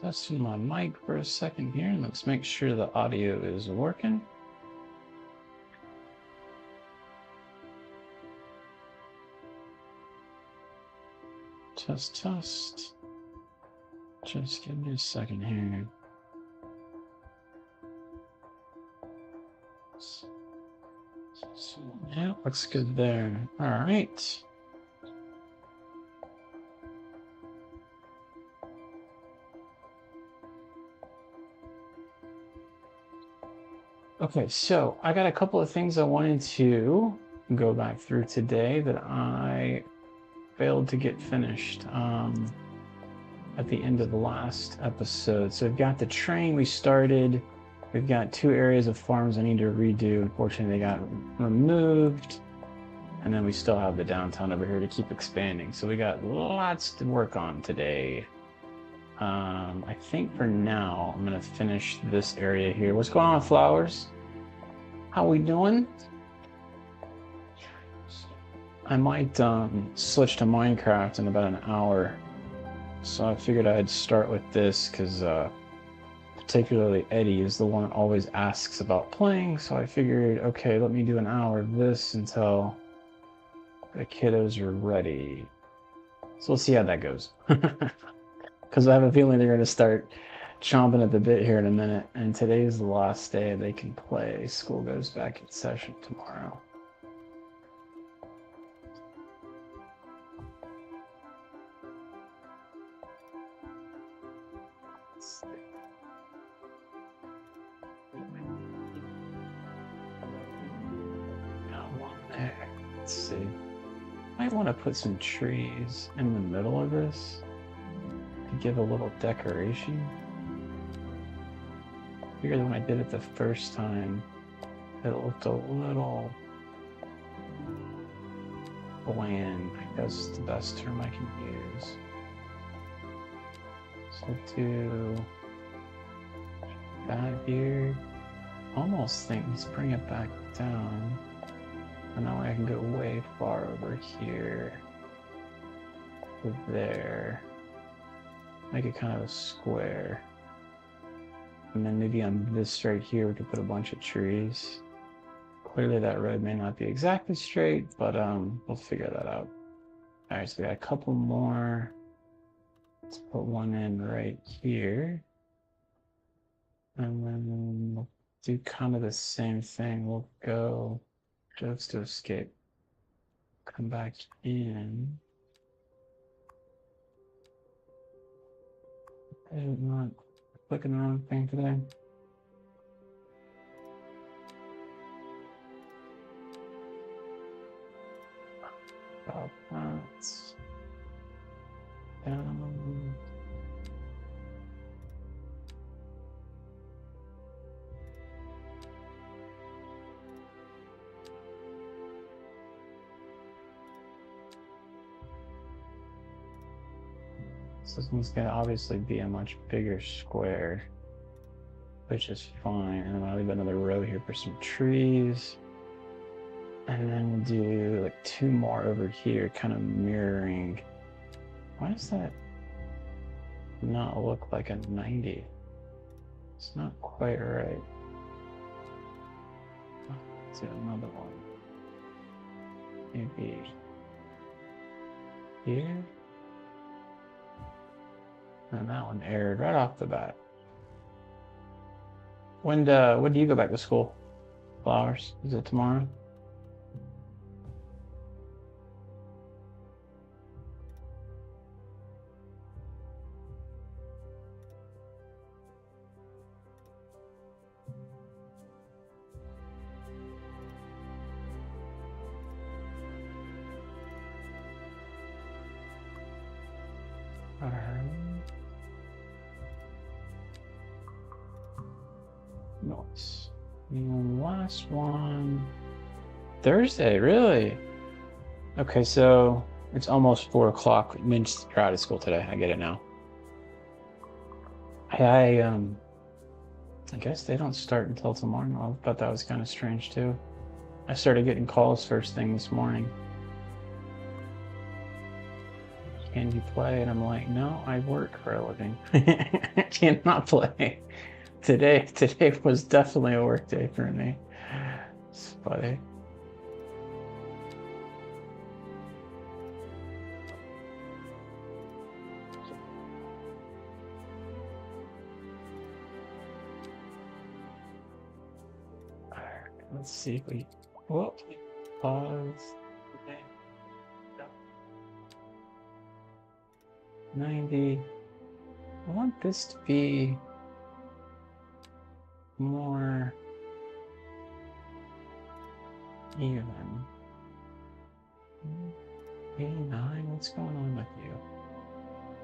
Testing my mic for a second here, and let's make sure the audio is working. Test, test. Just give me a second here. Yeah, looks good there. All right. Okay, so I got a couple of things I wanted to go back through today that I failed to get finished at the end of the last episode. So we've got the train we started. We've got 2 areas of farms I need to redo. Unfortunately, they got removed. And then we still have the downtown over here to keep expanding. So we got lots to work on today. I think for now, I'm gonna finish this area here. What's going on, Flowers? How we doing? I might switch to Minecraft in about an hour. So I figured I'd start with this because particularly Eddie is the one that always asks about playing. So I figured, okay, let me do an hour of this until the kiddos are ready. So we'll see how that goes. Because I have a feeling they're going to start chomping at the bit here in a minute. And today's the last day they can play. School goes back in session tomorrow. Let's see. Might want to put some trees in the middle of this to give a little decoration. I figured when I did it the first time, it looked a little bland. I guess the best term I can use. So do that here. Almost think let's bring it back down. And now I can go way far over here to there. Make it kind of a square. And then maybe on this right here, we could put a bunch of trees. Clearly that road may not be exactly straight, but we'll figure that out. All right, so we got a couple more. Let's put one in right here. And then we'll do kind of the same thing. We'll go just to escape. Come back in. I'm not clicking the wrong thing today. About that. Down. So this one's gonna obviously be a much bigger square, which is fine. And then I'll leave another row here for some trees. And then we'll do like 2 more over here, kind of mirroring. Why does that not look like a 90? It's not quite right. Let's do another one. Maybe here. And that one erred right off the bat. When do you go back to school? Flowers? Is it tomorrow? All right. Nice. And last one. Thursday, really? Okay, so it's almost 4 o'clock. It means you're out of school today. I get it now. I guess they don't start until tomorrow. I thought that was kind of strange too. I started getting calls first thing this morning. can you play? And I'm like, no, I work for a living. I cannot play. Today was definitely a work day for me. It's funny. Let's see if we, well, pause. 90. I want this to be more even. 89, what's going on with you?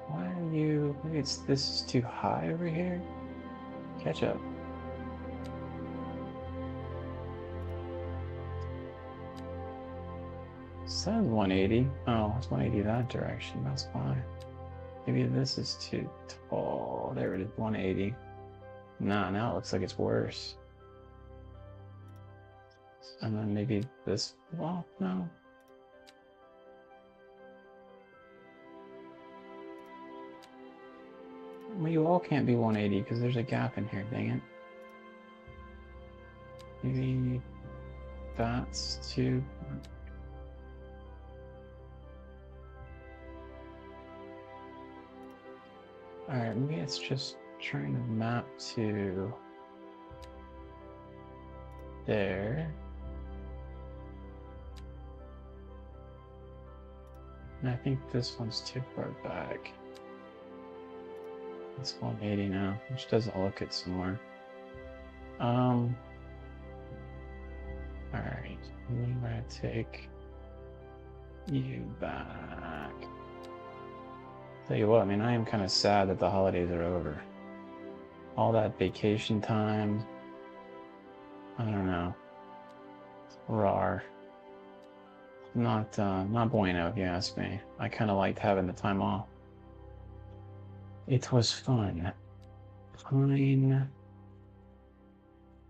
Why are you, maybe this is too high over here? Catch up. Says 180. Oh, it's 180 that direction. That's fine. Maybe this is too tall. There it is, 180. Nah, now it looks like it's worse. And then maybe this. Well, no. Well, you all can't be 180 because there's a gap in here. Dang it. Maybe that's too. Alright, maybe it's just trying to map to there. And I think this one's too far back. It's 180 now, which doesn't look it somewhere. Alright, I'm gonna take you back. Tell you what, I mean, I am kind of sad that the holidays are over. All that vacation time. I don't know. Rawr. Not bueno, if you ask me. I kind of liked having the time off. It was fun. Pine.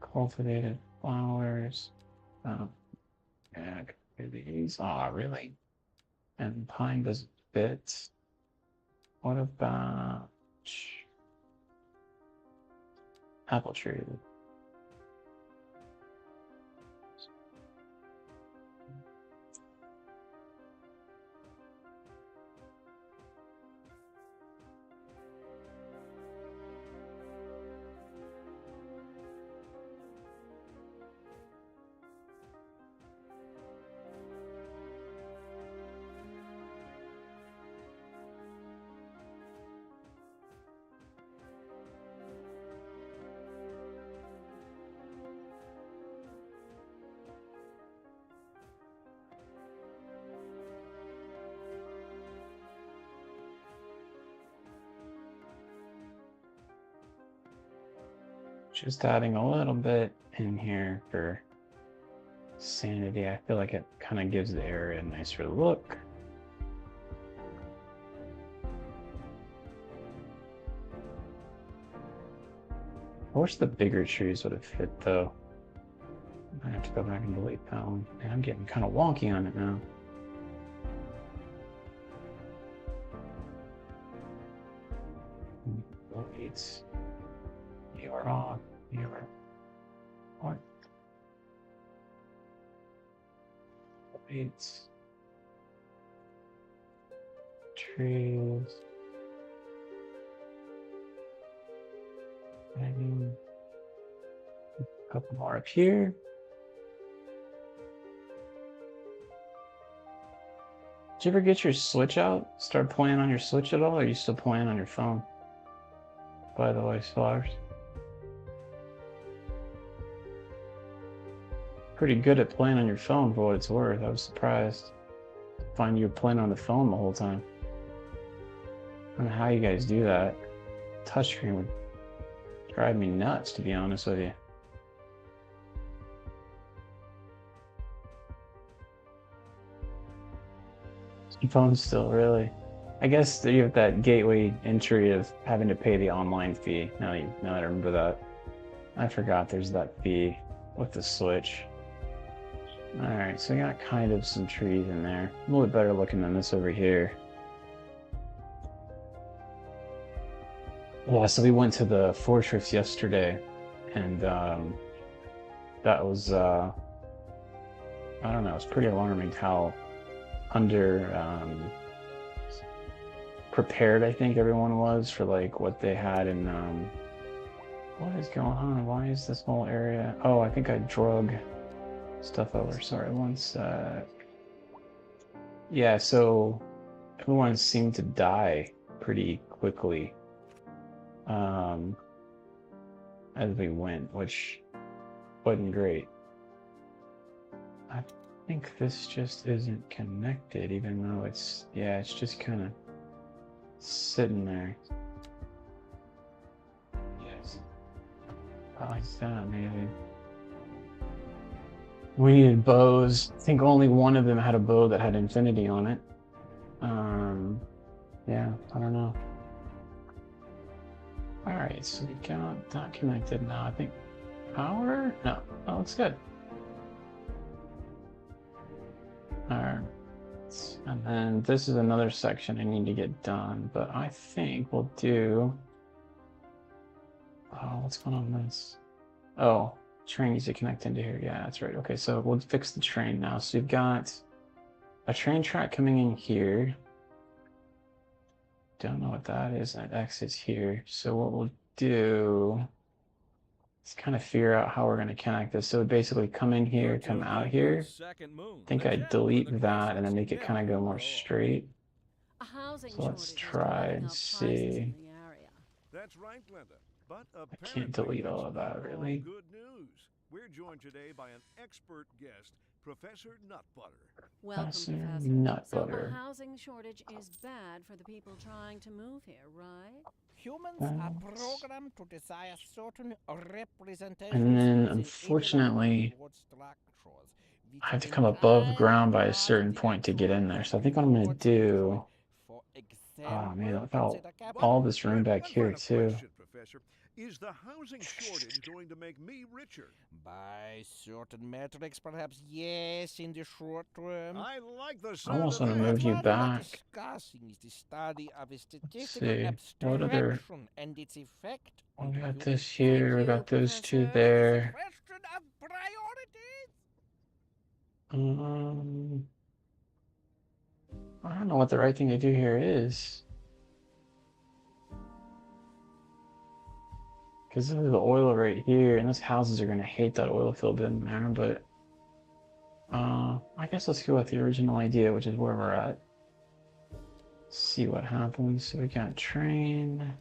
Cultivated flowers. Oh, yeah, these. Aw, really? And pine doesn't fit. What about apple tree? Just adding a little bit in here for sanity. I feel like it kind of gives the area a nicer look. I wish the bigger trees would have fit though. I have to go back and delete that one. Man, I'm getting kind of wonky on it now. Delete. You are off. You are what? Delete. Trees. Maybe a couple more up here. Did you ever get your Switch out? Start playing on your Switch at all, or are you still playing on your phone? By the way, Flowers. Pretty good at playing on your phone for what it's worth. I was surprised to find you playing on the phone the whole time. I don't know how you guys do that. Touchscreen would drive me nuts, to be honest with you. Phone still, really. I guess you have that gateway entry of having to pay the online fee. Now that I remember that. I forgot there's that fee with the Switch. Alright, so we got kind of some trees in there. A little bit better looking than this over here. Yeah, so we went to the fortress yesterday, and that was I don't know, it's pretty alarming how under prepared I think everyone was for like what they had in what is going on? Why is this whole area? Oh, I think I drug stuff over. Sorry, one sec. Yeah, so everyone seemed to die pretty quickly as we went, which wasn't great. I think this just isn't connected, even though it's, yeah, it's just kind of sitting there. Yes. I like that, maybe. We needed bows. I think only one of them had a bow that had infinity on it. Yeah, I don't know. All right, so we got that connected now. I think power? No, that looks good. All right, and then this is another section I need to get done, but I think we'll do. Oh, what's going on with this? Oh, train needs to connect into here. Yeah, that's right. Okay, so we'll fix the train now. So we've got a train track coming in here. Don't know what that is. That exits here. So what we'll do is kind of figure out how we're going to connect this. So basically come in here, come out here. I think I delete that and then make it kind of go more straight. So let's try and see. That's right, Glenda. But I can't delete all of that, really. Good news. We're joined today by an expert guest, Professor Nutbutter. Welcome, Professor Professor. Nutbutter. So a housing shortage is bad for the people trying to move here, right? Humans are programmed to desire certain representations. And then, unfortunately, I have to come above ground by a certain point to get in there. So I think what I'm going to do... Oh, man, look at all this room back here, too. Professor. Is the housing shortage going to make me richer? By certain metrics, perhaps yes, in the short term. I like the I sound almost of want to that. move you back. Discussing is the study of a statistical See, what other... abstraction and its effect. We got this here, we got those two there. Question of priorities. I don't know what the right thing to do here is. Because this is the oil right here, and those houses are going to hate that oil field in there, but I guess let's go with the original idea, which is where we're at. See what happens. So we got train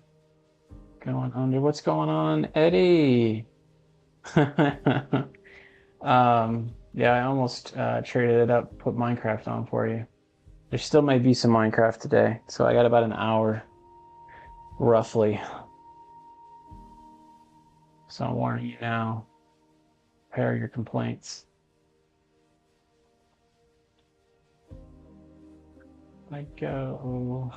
going under. What's going on, Eddie? Yeah, I almost traded it up, put Minecraft on for you. There still might be some Minecraft today, so I got about an hour, roughly. So I'm warning you now. Prepare your complaints. I go.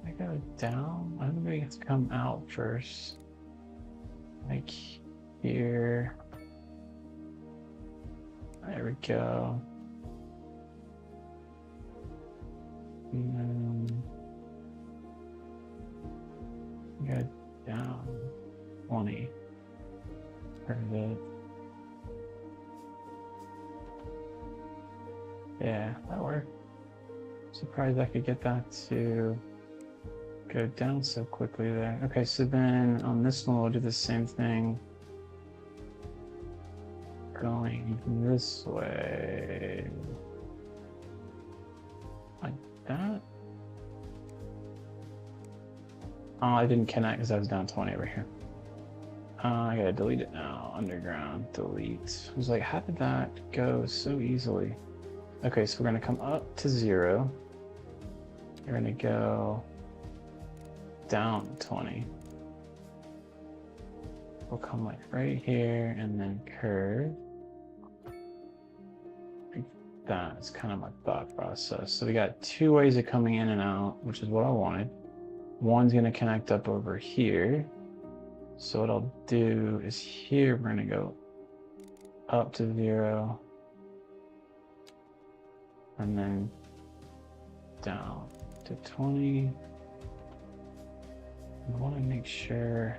I go down. I think we have to come out first. Like here. There we go. And then go down 20. Perfect. Yeah, that worked. Surprised I could get that to go down so quickly there. Okay, so then on this one we'll do the same thing. Going this way. Like that. Oh, I didn't connect because I was down 20 over here. I gotta delete it now. Underground, delete. I was like, how did that go so easily? Okay, so we're gonna come up to 0. We're gonna go down 20. We'll come like right here and then curve. Like that is kind of my thought process. So we got 2 ways of coming in and out, which is what I wanted. One's gonna connect up over here. So what I'll do is here we're gonna go up to 0. And then down to 20. I want to make sure.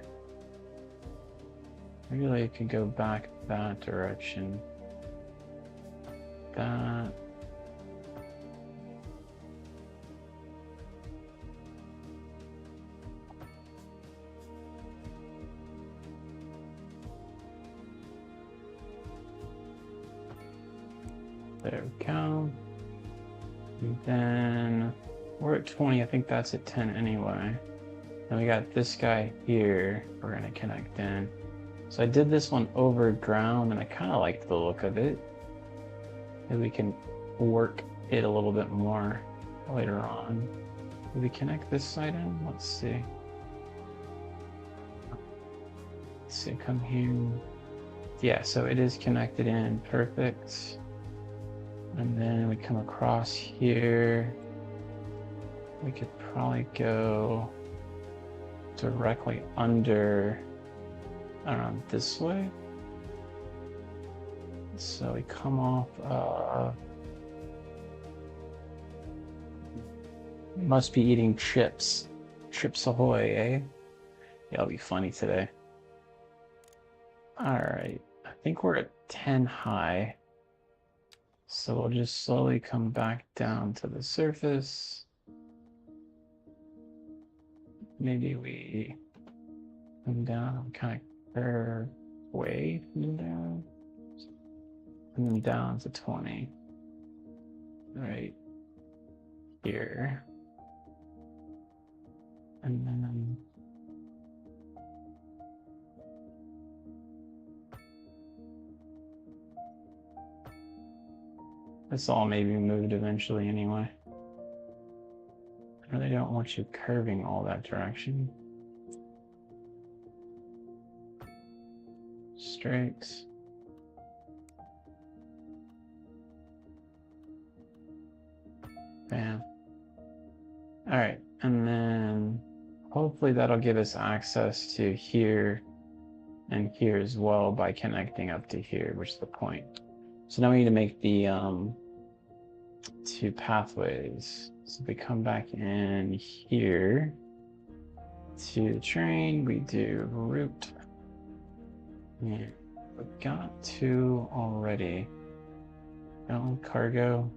Maybe I could go back that direction. That. There we go. And then we're at 20. I think that's at 10 anyway. Then we got this guy here. We're going to connect in. So I did this one over ground, and I kind of like the look of it. Maybe we can work it a little bit more later on. Will we connect this side in? Let's see. Let's see, come here. Yeah, so it is connected in. Perfect. And then we come across here. We could probably go directly under, I don't know, this way. So we come off, must be eating chips. Chips ahoy, eh? Yeah, it'll be funny today. All right, I think we're at 10 high. So we'll just slowly come back down to the surface. Maybe we come down, kind of curve way down, and then down to 20. Right here. And then this all may be moved eventually anyway. I really don't want you curving all that direction. Straight. Bam. All right, and then hopefully that'll give us access to here and here as well by connecting up to here, which is the point. So now we need to make the two pathways. So if we come back in here to the train, we do route. Yeah, we got two already. Cargo.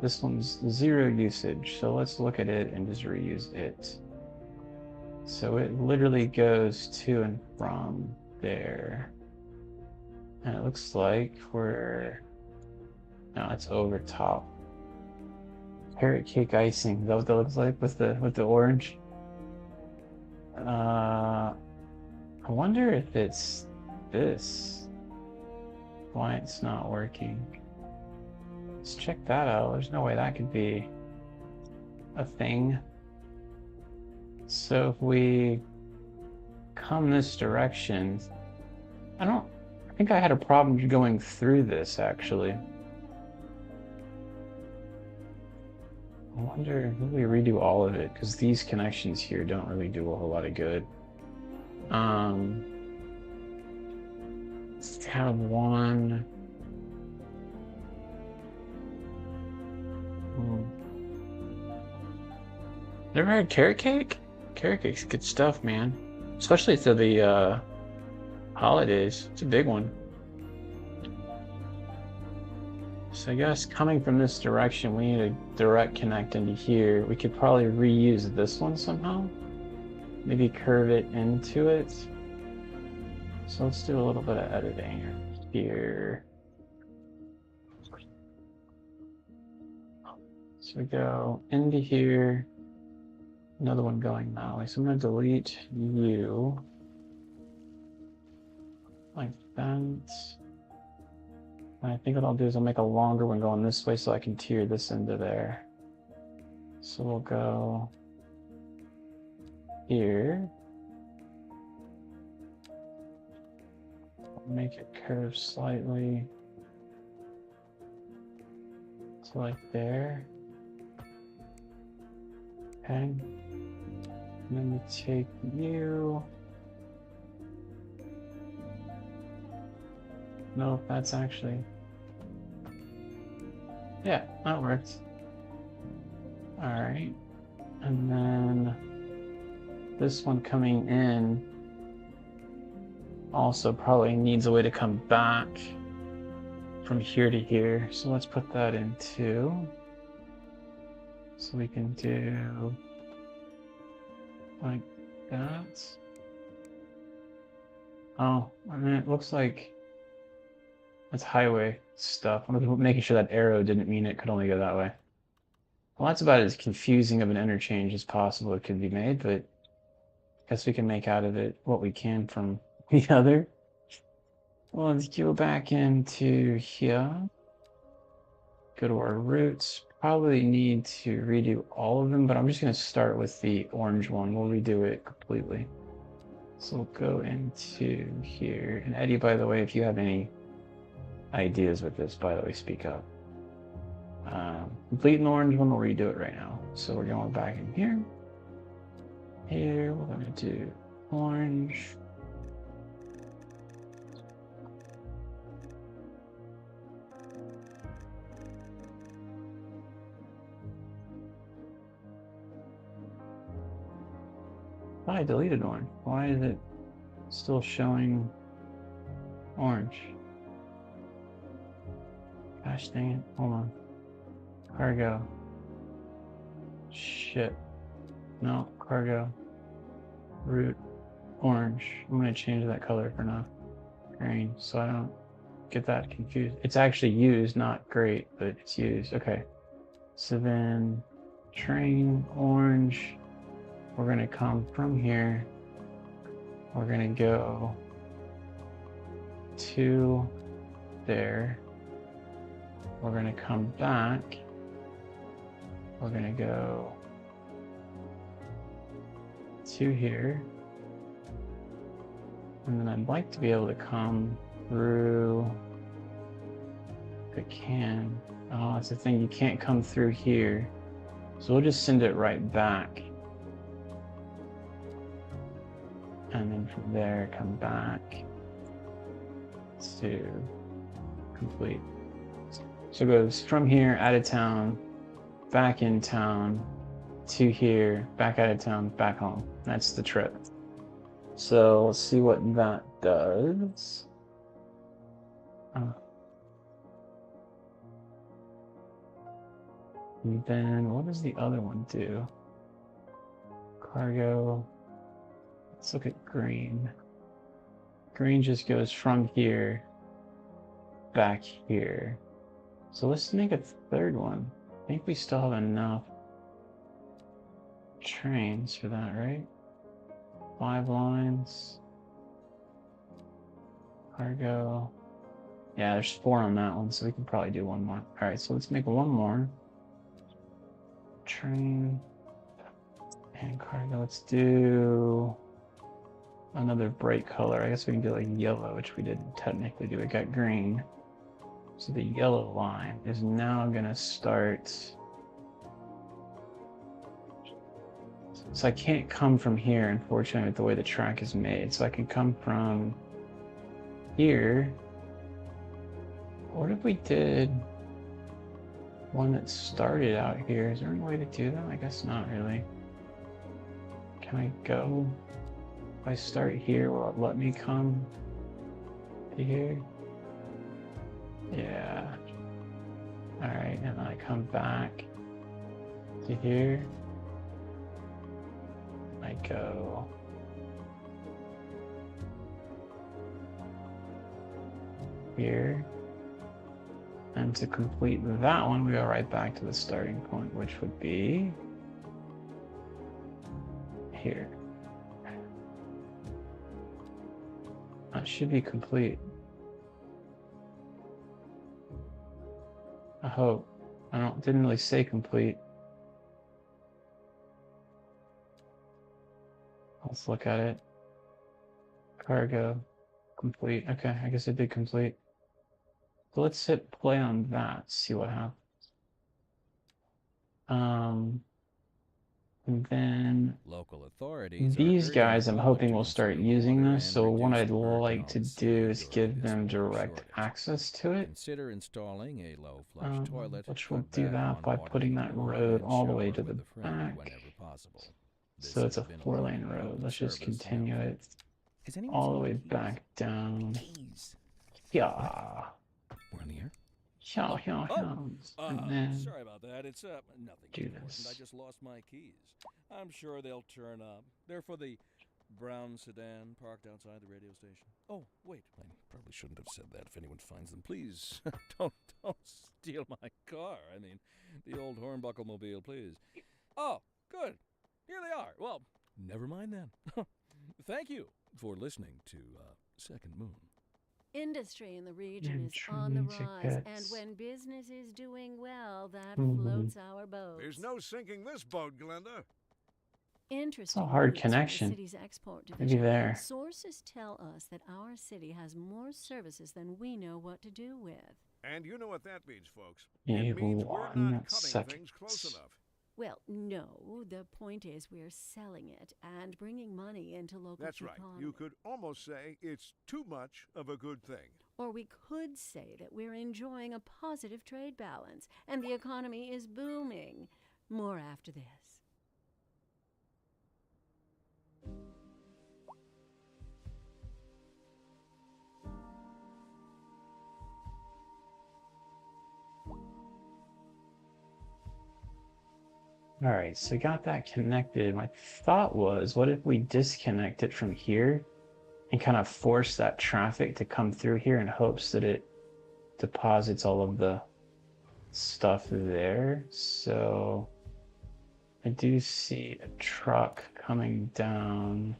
This one's 0 usage, so let's look at it and just reuse it. So it literally goes to and from there. And it looks like we're... No, it's over top. Carrot cake icing. Is that what that looks like with the orange? I wonder if it's this. Why it's not working. Let's check that out. There's no way that could be a thing. So if we come this direction, I think I had a problem going through this actually. I wonder if we redo all of it, because these connections here don't really do a whole lot of good. Let's have one. Never had carrot cake? Carrot cake's good stuff, man. Especially to the holidays. It's a big one. So I guess coming from this direction, we need a direct connect into here. We could probably reuse this one somehow. Maybe curve it into it. So let's do a little bit of editing here. So we go into here. Another one going that way. So I'm going to delete you. Like that. And I think what I'll do is I'll make a longer one going this way so I can tier this into there. So we'll go here. Make it curve slightly. So like there. Okay. And then we take you. know if that's actually... Yeah, that works. Alright. And then this one coming in also probably needs a way to come back from here to here. So let's put that in too. So we can do like that. Oh, I mean, it looks like that's highway stuff. I'm making sure that arrow didn't mean it could only go that way. Well, that's about as confusing of an interchange as possible it could be made, but I guess we can make out of it what we can from the other. Well, let's go back into here. Go to our routes. Probably need to redo all of them, but I'm just going to start with the orange one. We'll redo it completely. So we'll go into here. And Eddie, by the way, if you have any ideas with this, by the way, speak up. Complete an orange one, we'll redo it right now. So we're going back in here. Here, we're going to do orange. Oh, I deleted orange. Why is it still showing orange? Gosh dang it. Hold on. Cargo. Shit. No, cargo. Root. Orange. I'm going to change that color for now. Green. So I don't get that confused. It's actually used, not great, but it's used. Okay. So then train orange. We're going to come from here. We're going to go to there. We're going to come back. We're going to go to here. And then I'd like to be able to come through the can. Oh, it's the thing, you can't come through here. So we'll just send it right back. And then from there, come back to complete. So it goes from here, out of town, back in town, to here, back out of town, back home. That's the trip. So let's see what that does. And then what does the other one do? Cargo. Let's look at green. Green just goes from here back here. So let's make a third one. I think we still have enough trains for that, right? 5 lines. Cargo. Yeah, there's 4 on that one, so we can probably do one more. All right, so let's make one more. Train and cargo. Let's do another bright color. I guess we can do like yellow, which we didn't technically do. We got green. So the yellow line is now gonna start. So I can't come from here, unfortunately, with the way the track is made. So I can come from here. What if we did one that started out here? Is there any way to do that? I guess not really. Can I go? If I start here, will it let me come to here? Yeah. Alright, and then I come back to here. I go here. And to complete that one, we go right back to the starting point, which would be here. That should be complete. I hope. Didn't really say complete. Let's look at it. Cargo. Complete. Okay, I guess it did complete. So let's hit play on that, see what happens. And then Local authorities these are urging guys, the I'm public hoping to will start conserve using water this. and So what reduce I'd the burden like on to the do city is during give this them water direct shortage. access to it, Consider installing a low-flush toilet, which will cut do back that on by watering putting the that lawn, road and all the way shower to with the a friend back. whenever possible. This So it's has a been a 4-lane long road. public Let's just service continue announcement. it Has anyone all seen the my way keys? back down. Keys. Yeah. We're in the air? Yeah, yeah, yeah. And then Sorry about that. It's nothing do important. this. I just lost my keys. I'm sure they'll turn up. They're for the brown sedan parked outside the radio station. Oh, wait. I probably shouldn't have said that. If anyone finds them, please don't steal my car. I mean, the old hornbuckle mobile, please. Oh, good. Here they are. Well, never mind then. Thank you for listening to Second Moon. Industry in the region is Entry on the rise, and tickets. when business is doing well, that Mhm. floats our boats. There's no sinking this boat, Glenda. Interesting hard news from connection. the city's export Maybe division. there. Sources tell us that our city has more services than we know what to do with. And you know what that means, folks. Yeah, It means we're one not cutting second. things close enough. Well, no, the point is we're selling it and bringing money into local That's right. economy. You could almost say it's too much of a good thing. Or we could say that we're enjoying a positive trade balance and the economy is booming. More after this. All right, so got that connected. My thought was, what if we disconnect it from here and kind of force that traffic to come through here in hopes that it deposits all of the stuff there. So I do see a truck coming down.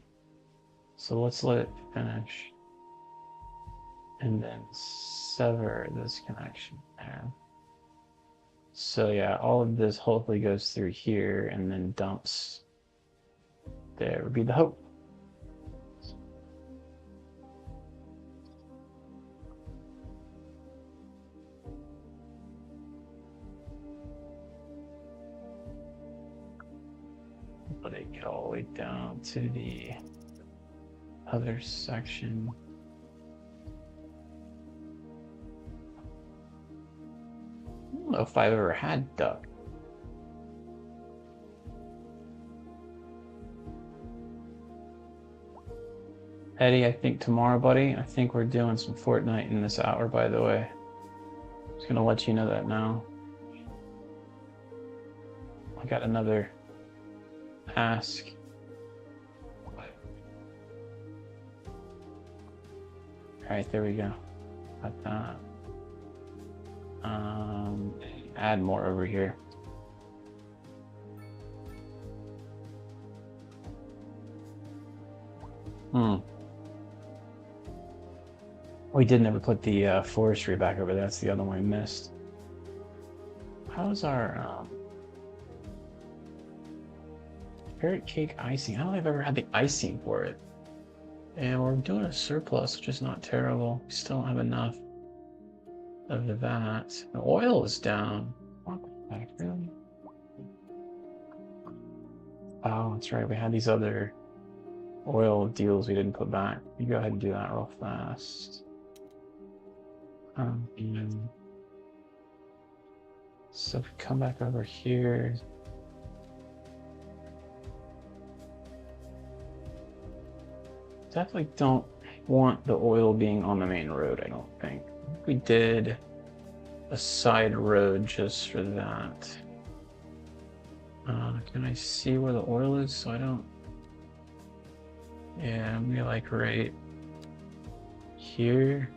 So let's let it finish and then sever this connection there. So yeah, all of this hopefully goes through here and then dumps. There would be the hope. Let it get all the way down to the other section. I don't know if I've ever had duck. Eddie, I think tomorrow, buddy. I think we're doing some Fortnite in this hour, by the way. Just gonna let you know that now. I got another ask. Alright, there we go. Got that. Add more over here. We did never put the forestry back over there. That's the other one we missed. How's our carrot cake icing? I don't think I've ever had the icing for it. And we're doing a surplus, which is not terrible. We still don't have enough of that. The oil is down. Really? Oh, that's right. We had these other oil deals we didn't put back. You go ahead and do that real fast. So if we come back over here. Definitely don't want the oil being on the main road, I don't think. We did a side road just for that. Can I see where the oil is so I don't... Yeah, I'm gonna like right here.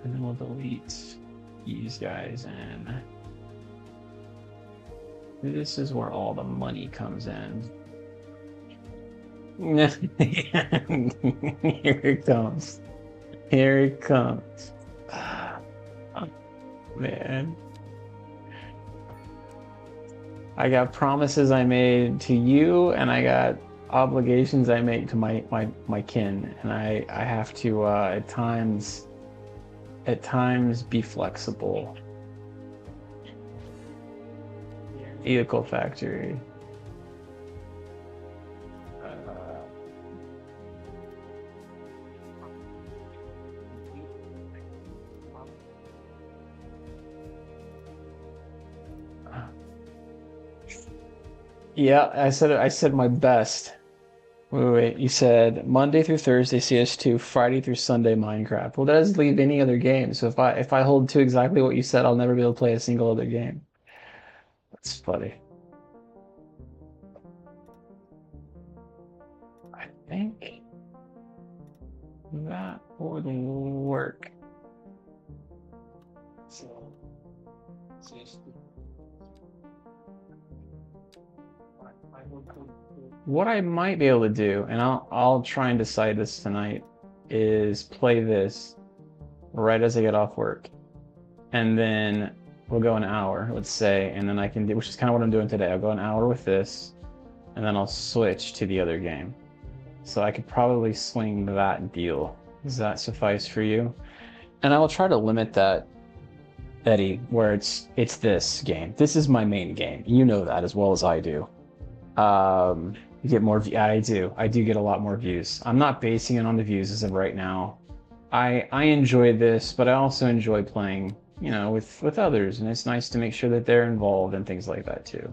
And then we'll delete these guys and this is where all the money comes in. Here it comes. Here it comes. Oh, man. I got promises I made to you and I got obligations I make to my kin. And I have to at times be flexible. Vehicle factory. Yeah, I said my best. Wait. You said Monday through Thursday CS2, Friday through Sunday Minecraft. Well, that doesn't leave any other game. So if I hold to exactly what you said, I'll never be able to play a single other game. That's funny. I think that would work. So, what I might be able to do, and I'll try and decide this tonight, is play this right as I get off work, and then we'll go an hour, let's say, and then I can do, which is kind of what I'm doing today. I'll go an hour with this, and then I'll switch to the other game. So I could probably swing that deal. Does that suffice for you? And I will try to limit that, Eddie, where it's this game. This is my main game. You know that as well as I do. You get more. I do get a lot more views. I'm not basing it on the views as of right now. I enjoy this, but I also enjoy playing, with others, and it's nice to make sure that they're involved and things like that too.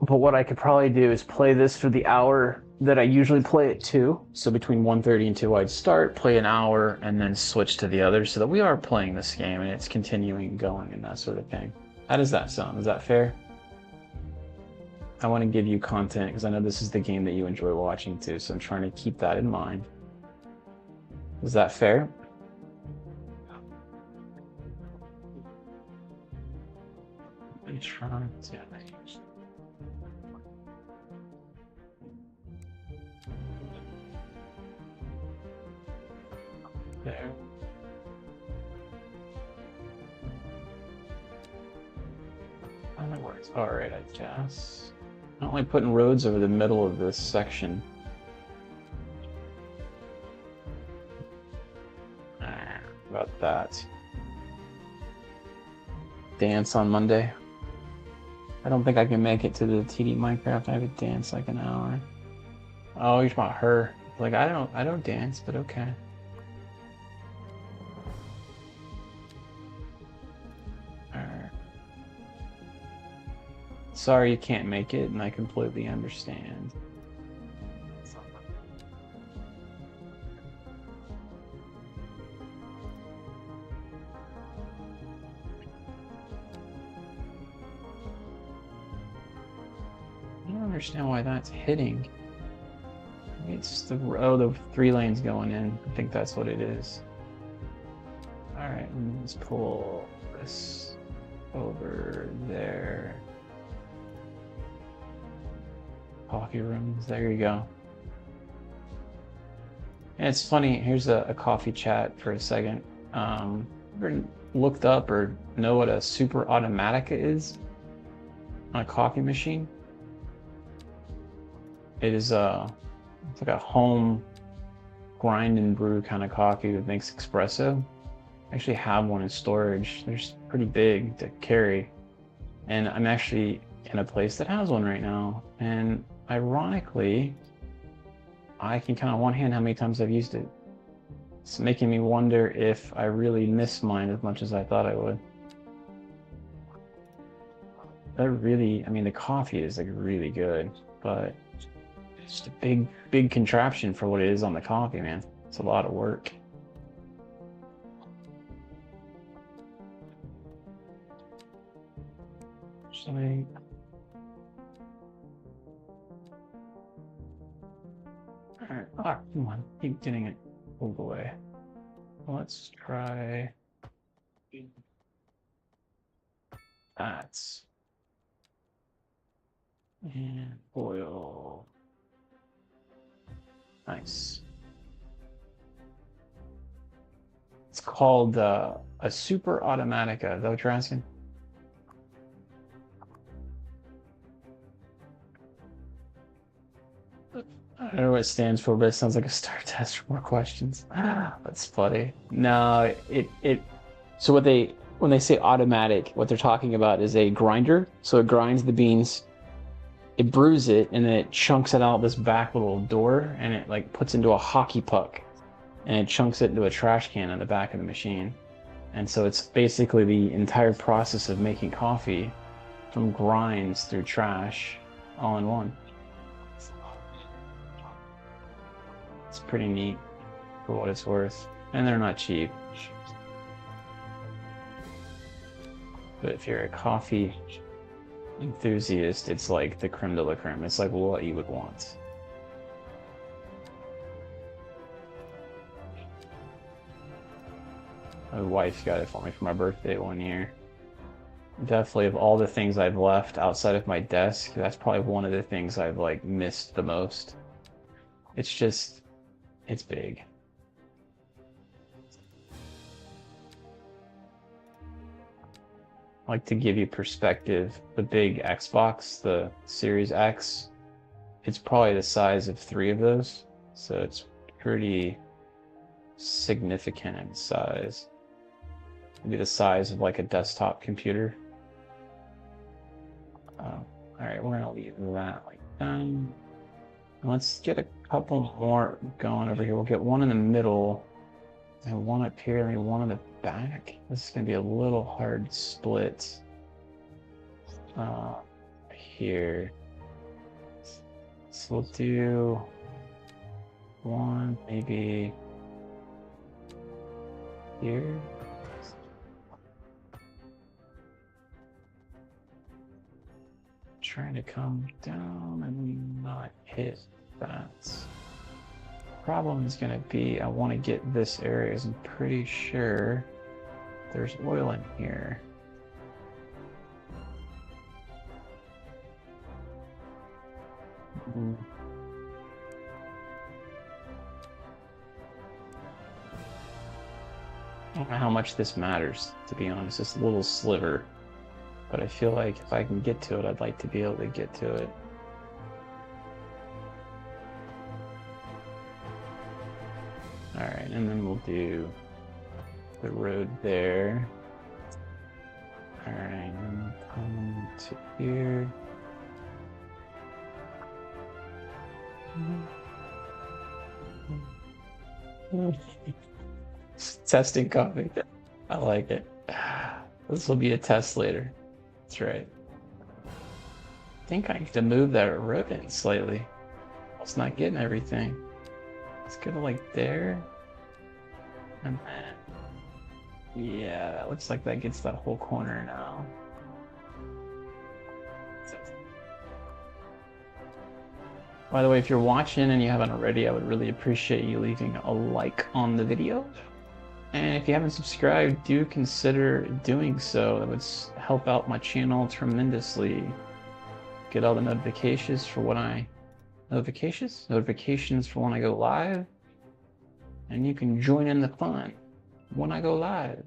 But what I could probably do is play this for the hour that I usually play it to. So between 1:30 and 2, I'd start, play an hour, and then switch to the other so that we are playing this game and it's continuing going and that sort of thing. How does that sound? Is that fair? I want to give you content because I know this is the game that you enjoy watching too, so I'm trying to keep that in mind. Is that fair? I'm trying to... There. I don't know where it's alright, I guess. I don't like putting roads over the middle of this section. About that. Dance on Monday. I don't think I can make it to the TD Minecraft. I have a dance like an hour. Oh, you're talking about her. Like I don't dance, but okay. Sorry you can't make it, and I completely understand. I don't understand why that's hitting. It's the 3 lanes going in. I think that's what it is. Alright, let's pull this over there. Coffee rooms, there you go. And it's funny, here's a coffee chat for a second. Ever looked up or know what a super automatica is on a coffee machine? It is it's like a home grind and brew kind of coffee that makes espresso. I actually have one in storage. They're pretty big to carry. And I'm actually in a place that has one right now. And ironically, I can count on one hand how many times I've used it. It's making me wonder if I really miss mine as much as I thought I would. The coffee is like really good, but it's just a big contraption for what it is on the coffee, man. It's a lot of work. Actually, alright, come on, keep getting it pulled away. Let's try that. And oil. Nice. It's called a Super Automatica. Is that what you're asking? I don't know what it stands for, but it sounds like a star test for more questions. That's funny. No, so when they say automatic, what they're talking about is a grinder. So it grinds the beans, it brews it, and then it chunks it out this back little door, and it like puts into a hockey puck, and it chunks it into a trash can in the back of the machine. And so it's basically the entire process of making coffee from grinds through trash all in one. It's pretty neat for what it's worth. And they're not cheap. But if you're a coffee enthusiast, it's like the creme de la creme. It's like what you would want. My wife got it for me for my birthday one year. Definitely, of all the things I've left outside of my desk, that's probably one of the things I've like missed the most. It's just, it's big. Like, to give you perspective, the big Xbox, the Series X, it's probably the size of 3 of those. So it's pretty significant in size. Maybe the size of like a desktop computer. Alright, we're gonna leave that like that. Let's get a couple more going over here. We'll get one in the middle, and one up here, and one in the back. This is gonna be a little hard split. Here. So we'll do one, maybe here. Trying to come down and not hit that. Problem is going to be I want to get this area, as I'm pretty sure there's oil in here. I don't know how much this matters, to be honest. This little sliver. But I feel like if I can get to it, I'd like to be able to get to it. Alright, and then we'll do the road there. Alright, and come to here. Testing coffee. I like it. This will be a test later. That's right. I think I need to move that road in slightly. It's not getting everything. Let's go to like there. And then, yeah, that looks like that gets that whole corner now. By the way, if you're watching and you haven't already, I would really appreciate you leaving a like on the video. And if you haven't subscribed, do consider doing so. That would help out my channel tremendously. Get all the notifications for when I... Notifications for when I go live. And you can join in the fun when I go live.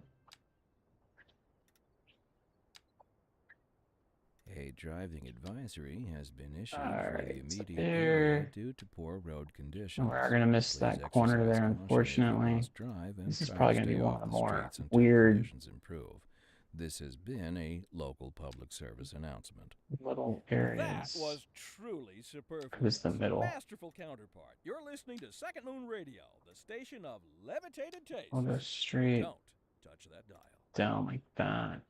A driving advisory has been issued for Alright, the immediate there. area due to poor road conditions. We're gonna miss Please that corner exercise there, caution if you unfortunately. must drive and This is try probably to gonna be stay one off of the the more streets until weird conditions improve. This has been a local public service announcement. little That areas. was truly superfluous. Who's the middle? Masterful counterpart. You're listening to Second Moon Radio, the station of levitated taste. We'll go straight Don't touch that dial. down like that.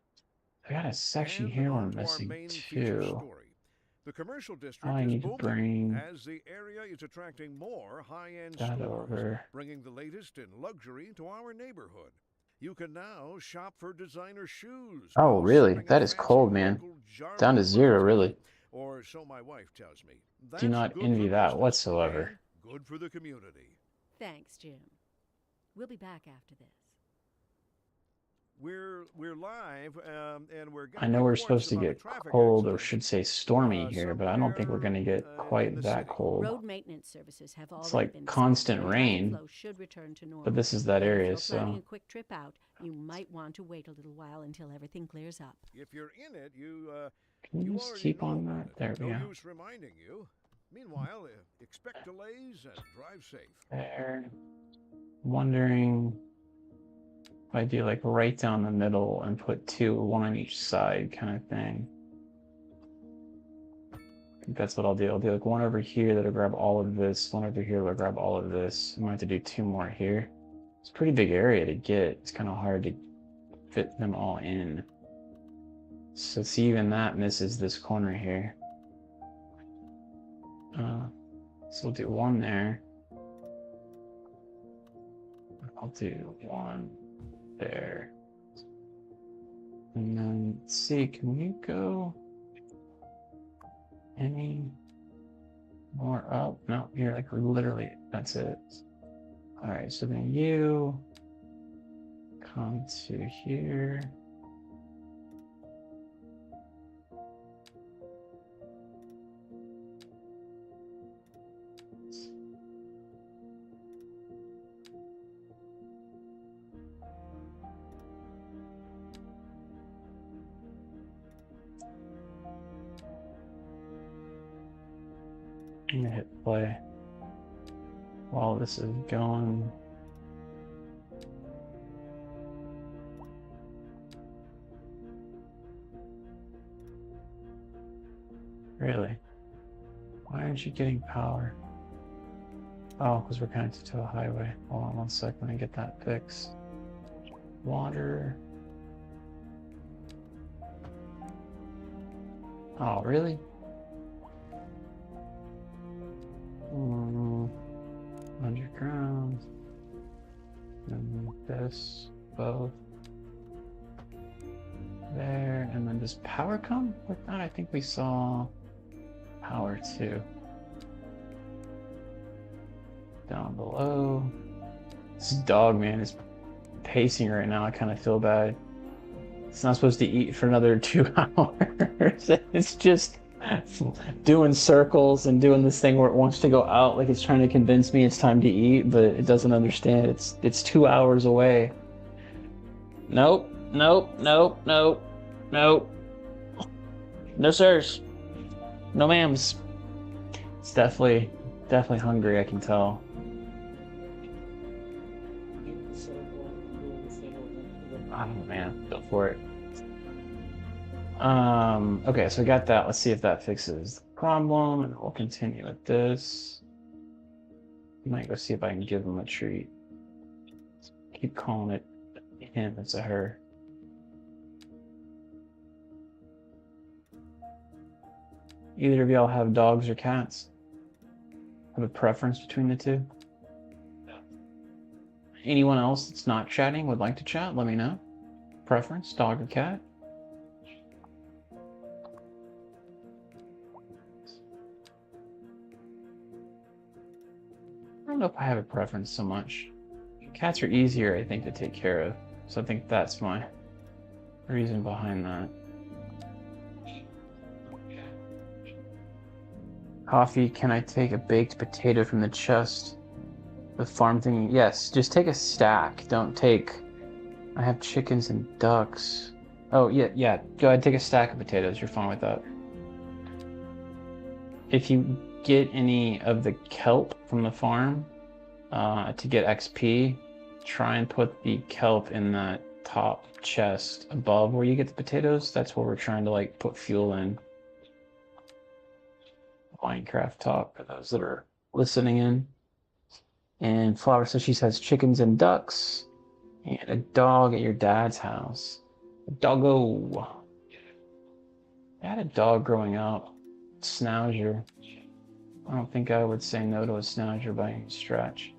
I got a section And here we're on to our missing main feature too. story. The commercial district I is need to booming bring as the area is attracting more high-end that stores, over. bringing the latest in luxury to our neighborhood. You can now shop for designer shoes. Oh, while really? sipping a That is fancy cold, man. local Jarman Down to 0, mocktail. really. Or so my wife tells me. Do not That's good envy for that business whatsoever. and good for the community. Thanks, Jim. We'll be back after this. We're live, and we're. I know we're supposed to get cold, or should say stormy here, but I don't think we're somewhere, gonna get in quite the that city. cold. Road maintenance services have already like been constant set, and rain, flow should return to normal. But this is that If area, you're planning so a quick trip out, you might want to wait a little while until everything clears up. If you're in it, you can you just already keep know on about that? it. There we No go. use reminding you. Meanwhile, expect delays and drive safe. There. Wondering if I do like right down the middle and put 2, 1 on each side kind of thing. I think that's what I'll do. I'll do like 1 over here that'll grab all of this, 1 over here that'll grab all of this. I might have to do 2 more here. It's a pretty big area to get. It's kind of hard to fit them all in. So see, even that misses this corner here. So we'll do one there. I'll do one there. And then let's see, can you go any more up? No, you're like literally, that's it. All right, so then you come to here. I'm gonna hit play while this is going. Really? Why aren't you getting power? Oh, because we're connected to a highway. Hold on one sec, let me get that fixed. Water. Oh, really? Underground. And this, both. There, and then does power come with that? I think we saw power too. Down below. This dog, man, is pacing right now. I kind of feel bad. It's not supposed to eat for another 2 hours. It's just doing circles and doing this thing where it wants to go out, like it's trying to convince me it's time to eat, but it doesn't understand. It's 2 hours away. Nope, nope, nope, nope, nope. No sirs. No ma'ams. It's definitely hungry, I can tell. Oh man, go for it. Okay, so we got that. Let's see if that fixes the problem, and we'll continue with this. I might go see if I can give him a treat. Keep calling it him, it's a her. Either of y'all have dogs or cats? Have a preference between the two? Anyone else that's not chatting would like to chat? Let me know. Preference, dog or cat? I don't know if I have a preference so much. Cats are easier, I think, to take care of. So I think that's my reason behind that. Coffee, can I take a baked potato from the chest? The farm thing? Yes, just take a stack. Don't take... I have chickens and ducks. Oh, yeah. Go ahead, take a stack of potatoes. You're fine with that. If you get any of the kelp from the farm to get XP, try and put the kelp in that top chest above where you get the potatoes. That's where we're trying to like put fuel in. Minecraft talk for those that are listening in. And Flower says she has chickens and ducks and a dog at your dad's house. A doggo. I had a dog growing up. Schnauzer. I don't think I would say no to a Schnauzer by any stretch.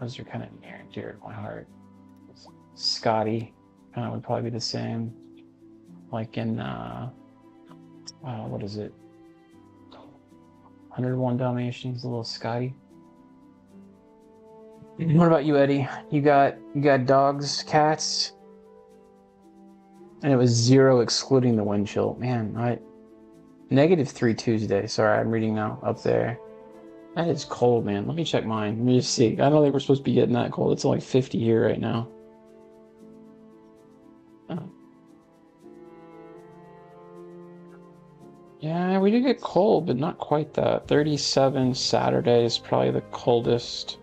Those are kind of near and dear to my heart. Scotty kind of would probably be the same. Like in, what is it? 101 Dalmatians, the little Scotty. What about you, Eddie? You got dogs, cats? And it was 0 excluding the wind chill. Man, -3 Tuesday. Sorry, I'm reading now up there. That is cold, man. Let me check mine. Let me just see. I don't think we're supposed to be getting that cold. It's only 50 here right now. Oh. Yeah, we did get cold, but not quite that. 37 Saturday is probably the coldest.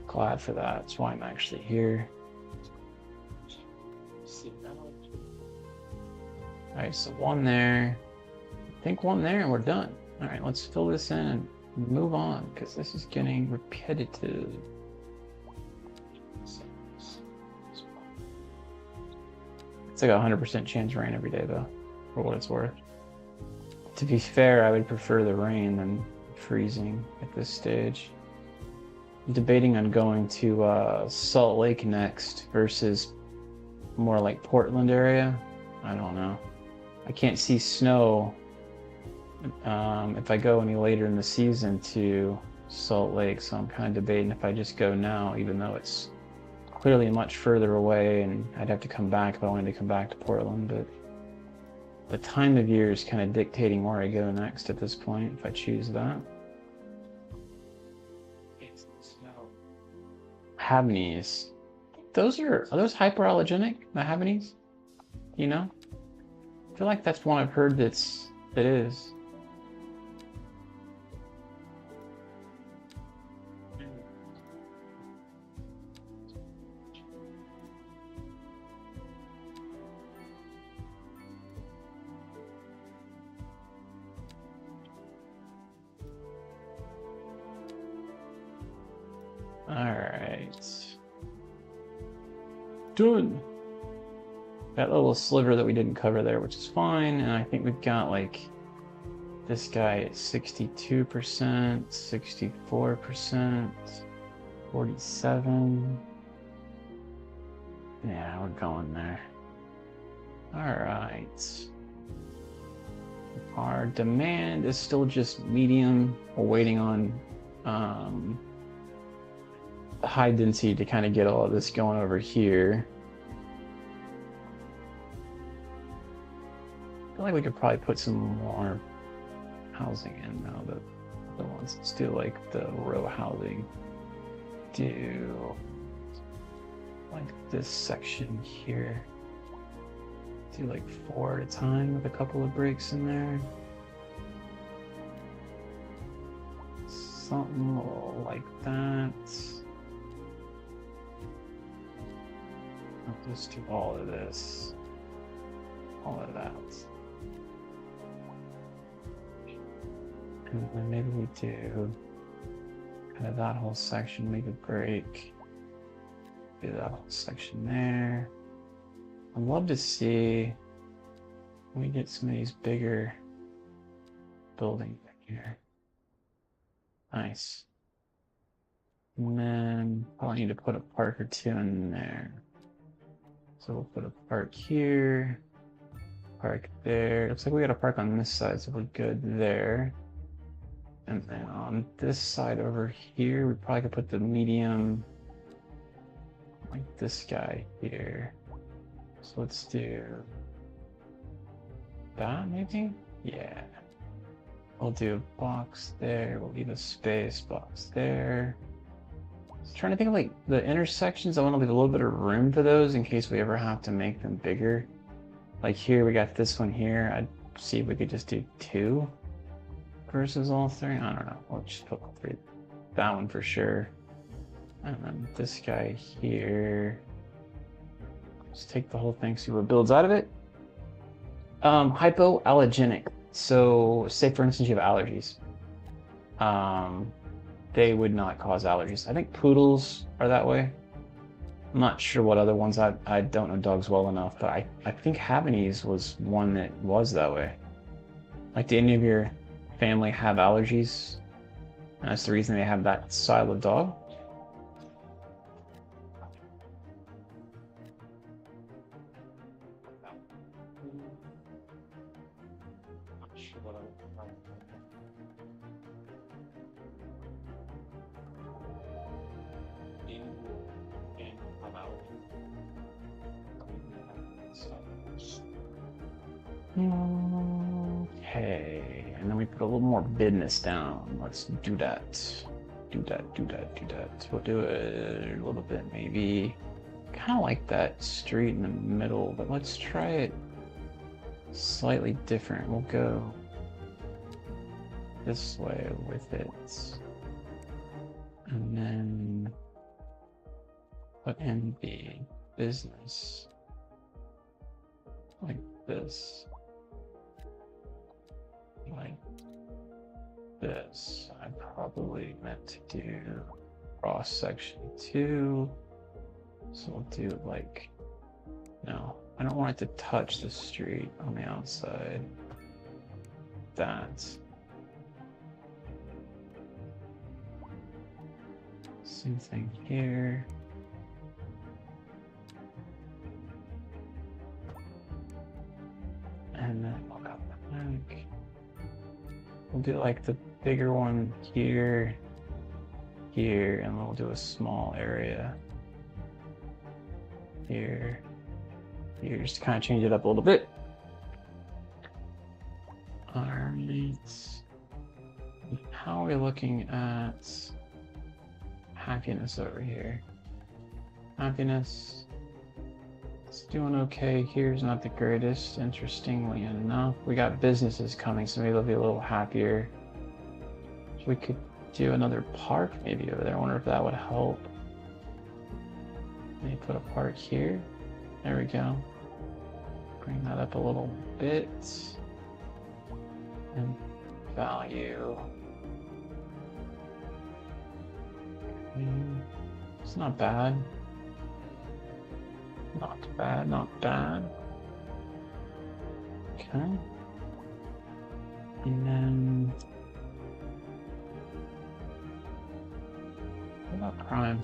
Glad for that. That's why I'm actually here. Alright, so one there. I think one there and we're done. Alright, let's fill this in and move on, because this is getting repetitive. It's like a 100% chance rain every day though, for what it's worth. To be fair, I would prefer the rain than freezing at this stage. I'm debating on going to Salt Lake next versus more like Portland area. I don't know. I can't see snow if I go any later in the season to Salt Lake, so I'm kind of debating if I just go now, even though it's clearly much further away and I'd have to come back if I wanted to come back to Portland, but the time of year is kind of dictating where I go next at this point, if I choose that. Havanese. Are those hyperallergenic, the Havanese? You know? I feel like that's one I've heard that is. Alright. Done. That little sliver that we didn't cover there, which is fine, and I think we've got like this guy at 62%, 64%, 47. Yeah, we're going there. Alright. Our demand is still just medium. We're waiting on the high density to kind of get all of this going over here. I feel like we could probably put some more housing in now. The ones, let's do like the row housing. Do like this section here. Do like 4 at a time with a couple of breaks in there. Something like that. I'll just do all of this. All of that. And then maybe we do kind of that whole section, make a break. Do that whole section there. I'd love to see when we get some of these bigger buildings here. Nice. And then probably need to put a park or two in there. So we'll put a park here, park there. Looks like we got a park on this side, so we're good there. And then on this side over here, we probably could put the medium, like this guy here. So let's do that maybe? Yeah. We'll do a box there, we'll leave a space box there. Trying to think of like the intersections. I want to leave a little bit of room for those in case we ever have to make them bigger. Like here, we got this one here. I'd see if we could just do 2 versus all 3. I don't know. We'll just put 3. That one for sure. And then this guy here. Just take the whole thing, see what builds out of it. Hypoallergenic. So say for instance you have allergies. They would not cause allergies. I think poodles are that way. I'm not sure what other ones. I don't know dogs well enough, but I think Havanese was one that was that way. Like, do any of your family have allergies? And that's the reason they have that style of dog? Okay, and then we put a little more business down. Let's do that. Do that. We'll do it a little bit, maybe. Kind of like that street in the middle, but let's try it slightly different. We'll go this way with it. And then put in the business like this. Like this. I probably meant to do cross section 2. So we'll do like No, I don't want it to touch the street on the outside. That. Same thing here. And then we'll go back. We'll do like the bigger one here, here, and we'll do a small area here, here, just to kind of change it up a little bit. All right. How are we looking at happiness over here? Happiness. It's doing okay. Here's not the greatest, interestingly enough. We got businesses coming, so maybe they'll be a little happier. We could do another park maybe over there. I wonder if that would help. Maybe put a park here. There we go. Bring that up a little bit. And value. It's not bad. Not bad, not bad. Okay. And then what about crime?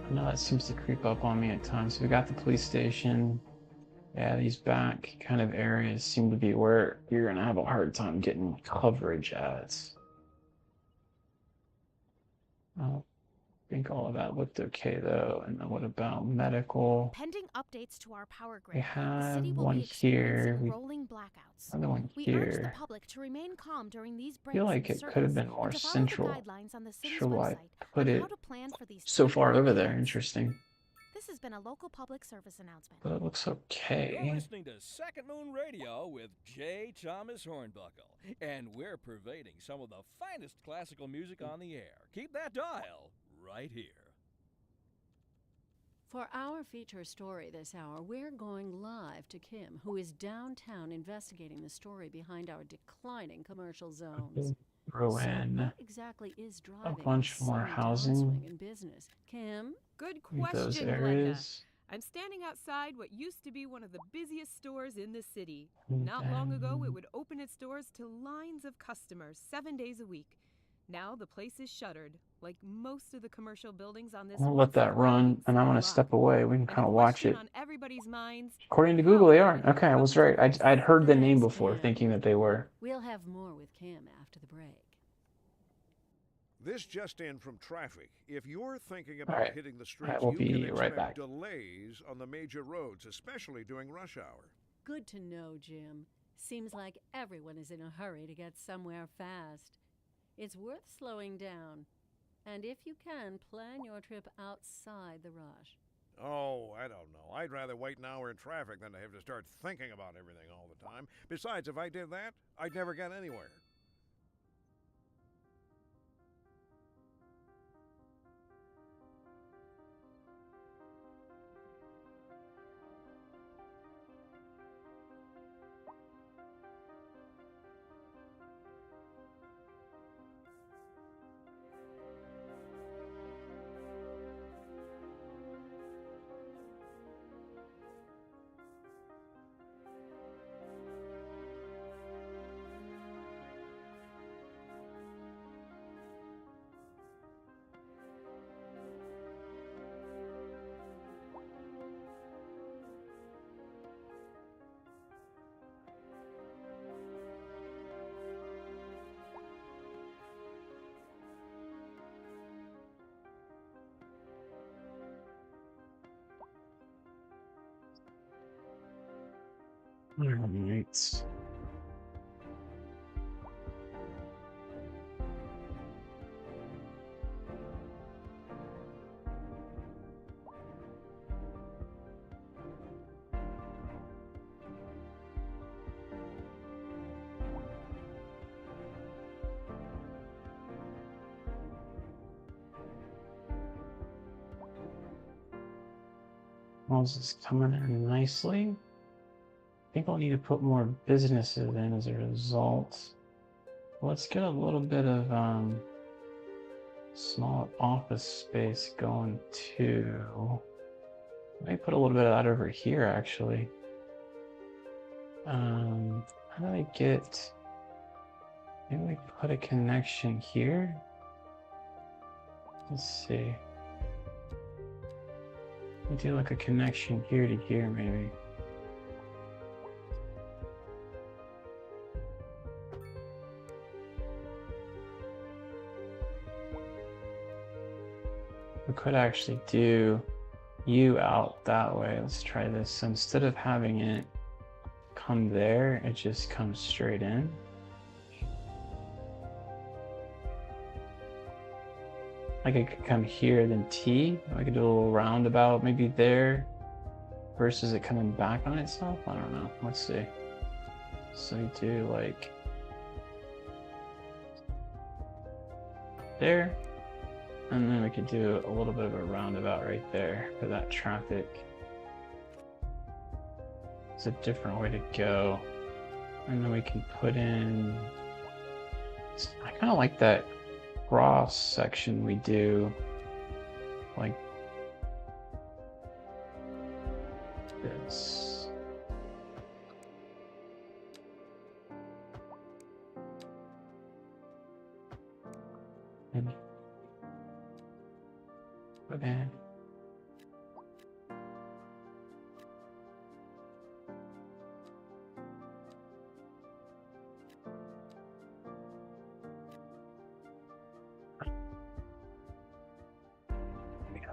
I know that seems to creep up on me at times. So we got the police station. Yeah, these back kind of areas seem to be where you're gonna have a hard time getting coverage at. I think all of that looked okay though. And then what about medical? Pending updates to our power grid, We the have city will one be here. experiencing rolling blackouts. Another one We urge the here. public to remain calm during these I breaks feel like and it could have been circuits more and to follow central. the guidelines on the city's Sure why I website put on it how to plan for these so far over there. events. Interesting. This has been a local public service announcement. But it looks You're okay. listening to Second Moon Radio with J. Thomas Hornbuckle, and we're pervading some of the finest classical music on the air. Keep that dial right here. For our feature story this hour, we're going live to Kim, who is downtown investigating the story behind our declining commercial zones. Throw So in what exactly is driving bunch this more sudden housing. downswing in business? Kim? Good those question, Glenda. areas. I'm standing outside what used to be one of the busiest stores in the city. And Not long ago, then- it would open its doors to lines of customers 7 days a week. Now the place is shuttered, like most of the commercial buildings on this. We'll let that run, and I'm going to step away. We can And kind the of watch question it. on everybody's minds, According to how Google, they can are. we Okay, I was approach right. I'd heard the name Thanks, before, Kim. thinking that they were. We'll have more with Kim after the break. This just in from traffic. If you're thinking about right. hitting the All streets, right, we'll you be can right expect back. delays on the major roads, especially during rush hour. Good to know, Jim. Seems like everyone is in a hurry to get somewhere fast. It's worth slowing down. And if you can, plan your trip outside the rush. Oh, I don't know. I'd rather wait an hour in traffic than to have to start thinking about everything all the time. Besides, if I did that, I'd never get anywhere. All right. Well, this is coming in nicely. I think I'll need to put more businesses in as a result. Let's get a little bit of small office space going too. Let me put a little bit of that over here, actually. How do I get... Maybe we put a connection here? Let's see. We do like a connection here to here, maybe. We could actually do you out that way. Let's try this. So instead of having it come there, it just comes straight in. Like it could come here, then T. I could do a little roundabout maybe there versus it coming back on itself. I don't know. Let's see. So you do like there. And then we could do a little bit of a roundabout right there for that traffic. It's a different way to go. And then we can put in... I kind of like that cross section we do. Like this. And put in.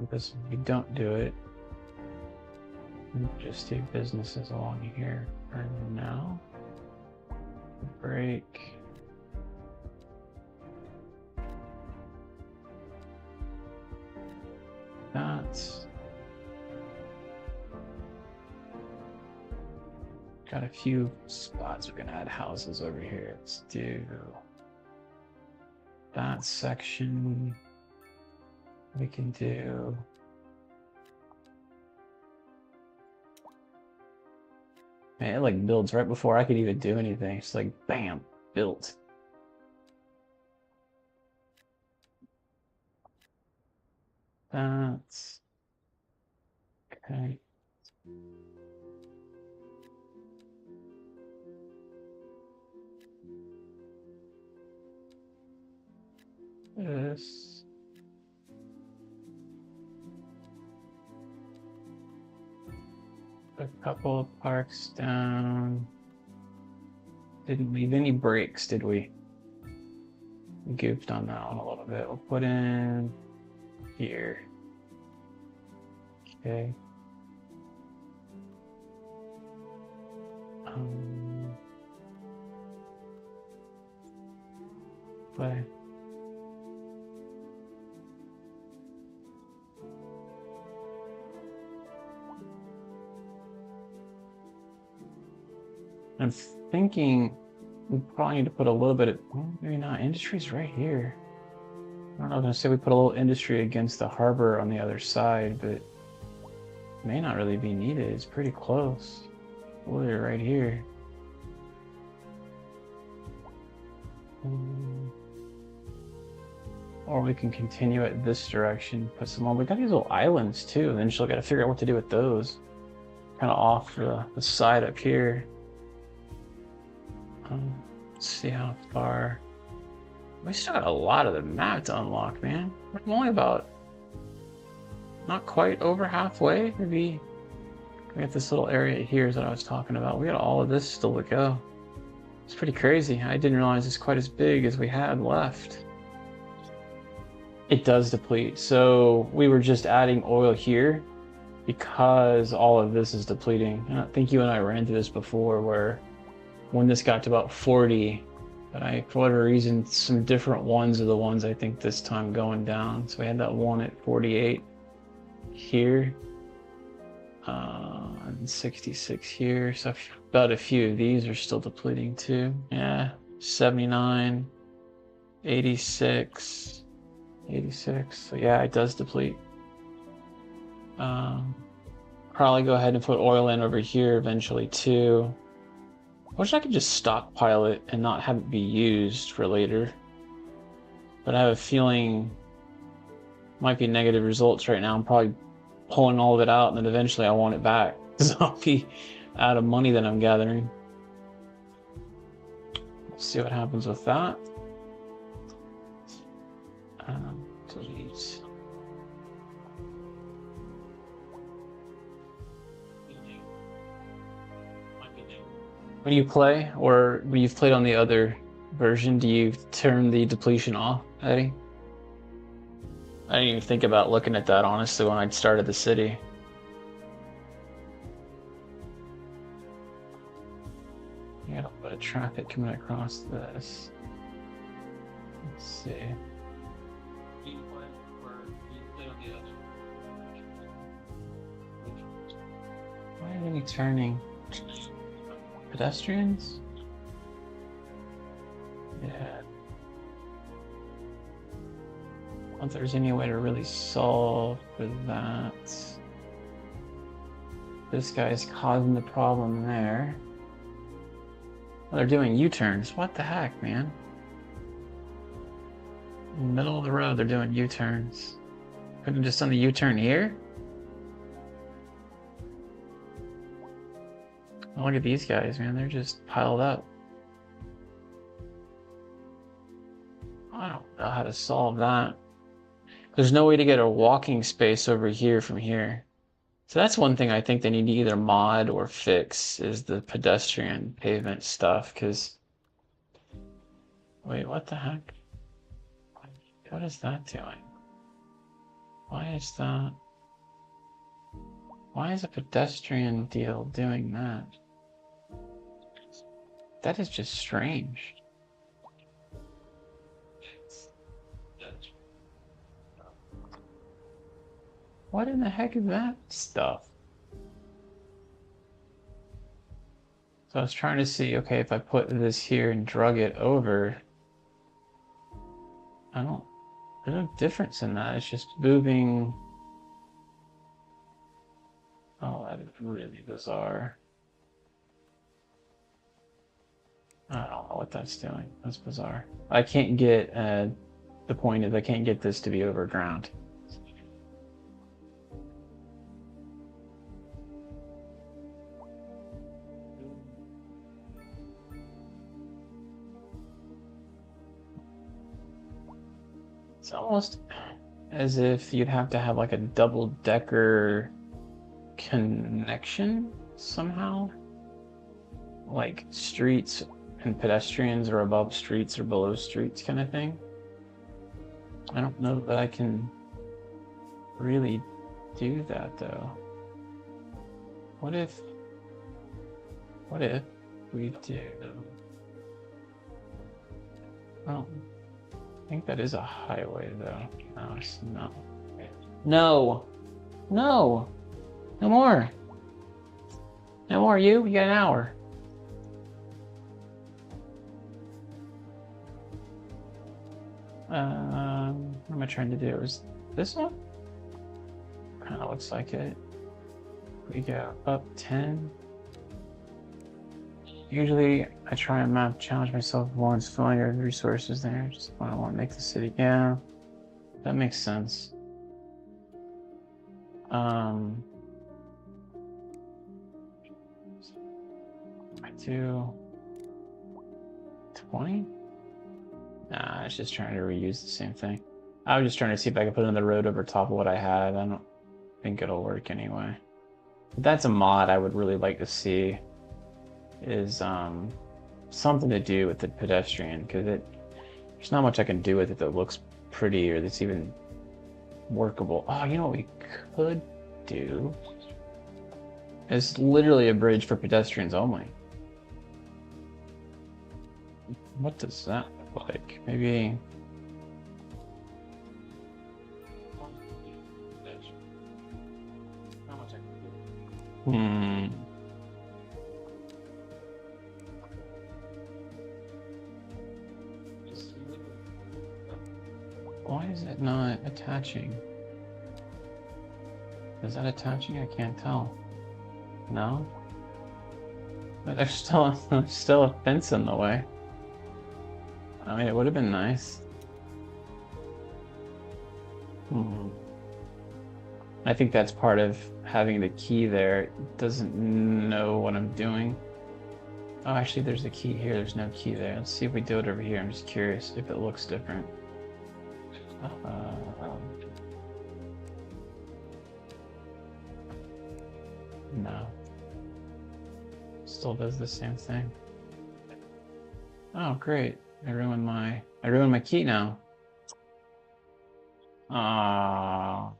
Because we don't do it, we just do businesses along here for now. Break. That's got a few spots. We're gonna add houses over here. Let's do that section. We can do man, it like builds right before I could even do anything. It's like bam, built. That's okay. This. A couple of parks down. Didn't leave any breaks, did we? We goofed on that one a little bit. We'll put in here. Okay. Play. I'm thinking we probably need to put a little bit of, well, maybe not, industry's right here. I don't know, I was gonna say we put a little industry against the harbor on the other side, but it may not really be needed. It's pretty close. We're right here. Or we can continue it this direction, put some more. We got these little islands too, and then she'll gotta figure out what to do with those. Kind of off the side up here. Let's see how far. We still got a lot of the map to unlock, man. We're only about not quite over halfway. Maybe we got this little area here is what I was talking about. We got all of this still to go. It's pretty crazy. I didn't realize it's quite as big as we had left. It does deplete. So we were just adding oil here because all of this is depleting. And I think you and I ran into this before where when this got to about 40, but for whatever reason, some different ones are the ones I think this time going down. So we had that one at 48 here, and 66 here. So about a few of these are still depleting too. Yeah, 79, 86, 86. So yeah, it does deplete. Probably go ahead and put oil in over here eventually too. I wish I could just stockpile it and not have it be used for later. But I have a feeling might be negative results right now. I'm probably pulling all of it out, and then eventually I want it back because I'll be out of money that I'm gathering. We'll see what happens with that. Delete. When you play, or when you've played on the other version, do you turn the depletion off, Eddie? I didn't even think about looking at that, honestly, when I started the city. You got a lot of traffic coming across this. Let's see. Why are we turning? Pedestrians? Yeah. I don't think there's any way to really solve for that. This guy's causing the problem there. Oh, they're doing U-turns. What the heck, man? In the middle of the road, they're doing U-turns. Couldn't have just done the U-turn here? Oh, look at these guys, man. They're just piled up. I don't know how to solve that. There's no way to get a walking space over here from here. So that's one thing I think they need to either mod or fix, is the pedestrian pavement stuff, because... Wait, what the heck? What is that doing? Why is that? Why is a pedestrian deal doing that? That is just strange. What in the heck is that stuff? So I was trying to see, okay, if I put this here and drug it over, there's no difference in that. It's just moving. Oh, that is really bizarre. I don't know what that's doing. That's bizarre. I can't get, the point is I can't get this to be overground. It's almost as if you'd have to have like a double-decker connection somehow. Like streets and pedestrians are above streets or below streets kind of thing. I don't know that I can really do that though. What if we do? Well, I think that is a highway though. No, it's not. No! No! No more! No more, you? You got an hour. What am I trying to do? Is this one? Kind of looks like it. We go up 10. Usually I try and challenge myself once, filling the resources there. Just I want to make the city. Yeah, that makes sense. I do 20? Nah, it's just trying to reuse the same thing. I was just trying to see if I could put another road over top of what I had. I don't think it'll work anyway. But that's a mod I would really like to see. Is something to do with the pedestrian, because there's not much I can do with it that looks pretty or that's even workable. Oh, you know what we could do? It's literally a bridge for pedestrians only. What does that look like? Maybe... Why is it not attaching? Is that attaching? I can't tell. No? But there's still a fence in the way. I mean, it would have been nice. I think that's part of having the key there. It doesn't know what I'm doing. Oh, actually, there's a key here. There's no key there. Let's see if we do it over here. I'm just curious if it looks different. No. Still does the same thing. Oh, great. I ruined my key now. Ah,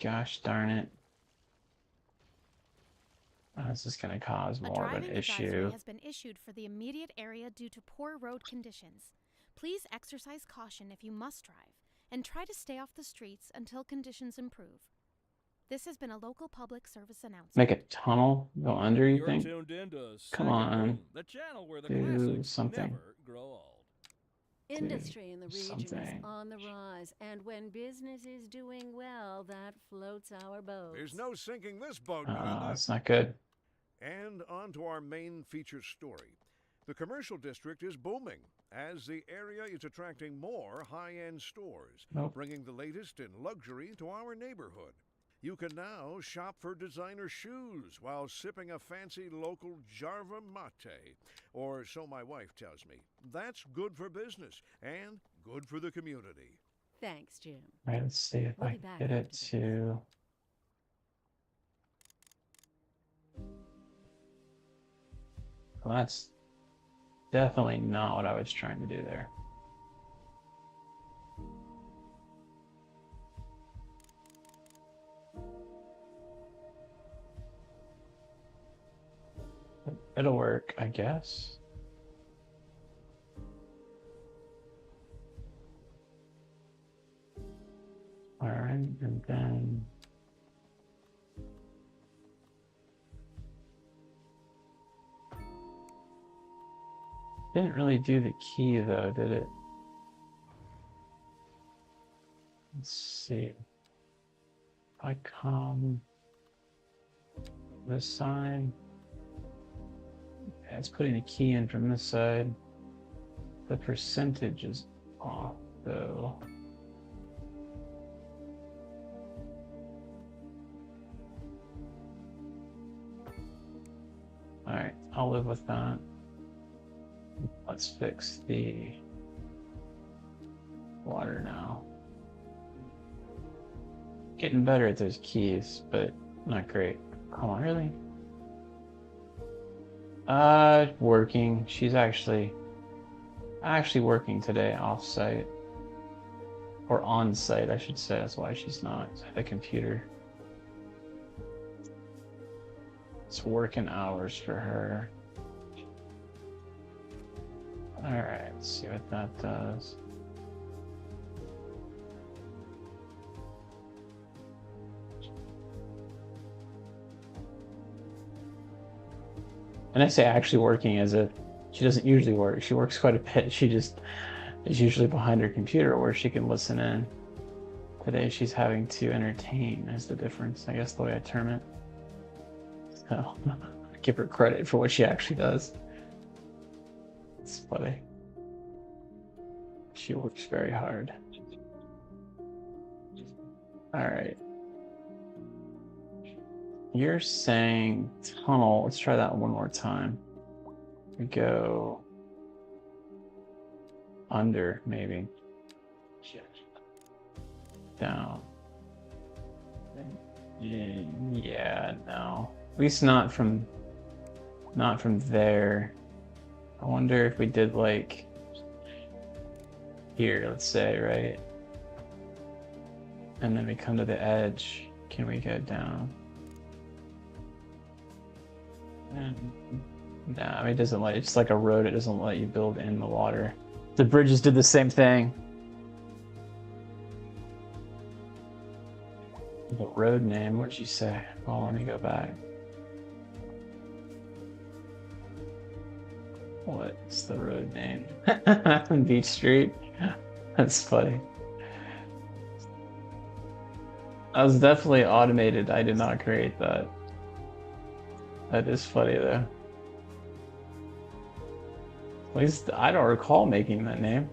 gosh darn it. Oh, this is going to cause A more of an driving issue. advisory has been issued for the immediate area due to poor road conditions. Please exercise caution if you must drive, and try to stay off the streets until conditions improve. This has been a local public service announcement. Make a tunnel go under, you You're think? tuned into Come Second on. Room, the channel where the Do classics something. never grow old. Industry in the region is something. on the rise, and when business is doing well, that floats our boat. There's no sinking this boat, Oh, Melinda. that's not good. And on to our main feature story. The commercial district is booming as the area is attracting more high-end stores, Nope. bringing the latest in luxury to our neighborhood. You can now shop for designer shoes while sipping a fancy local Jarva mate, or so my wife tells me. That's good for business and good for the community. Thanks, Jim. All right, let's see if We'll I be can back get it after this. to... Well, that's definitely not what I was trying to do there. It'll work, I guess. All right, and then... Didn't really do the key though, did it? Let's see. If I come this side, yeah, it's putting the key in from this side. The percentage is off though. All right, I'll live with that. Let's fix the water now. Getting better at those keys, but not great. Come on, really? Working. She's actually working today off-site. Or on-site, I should say. That's why she's not at the computer. It's working hours for her. Alright, let's see what that does. And I say actually working as if she doesn't usually work. She works quite a bit. She just is usually behind her computer where she can listen in. Today she's having to entertain is the difference, I guess the way I term it. So, give her credit for what she actually does. It's funny. She works very hard. Alright. You're saying tunnel. Let's try that one more time. We go under, maybe. Down. Yeah, no. At least not from there. I wonder if we did like here, let's say, right? And then we come to the edge. Can we go down? Nah, I mean, it doesn't let, it's like a road, it doesn't let you build in the water. The bridges did the same thing. The road name, what'd you say? Well, let me go back. What's the road name? Beach Street? That's funny. That was definitely automated. I did not create that. That is funny though. At least I don't recall making that name.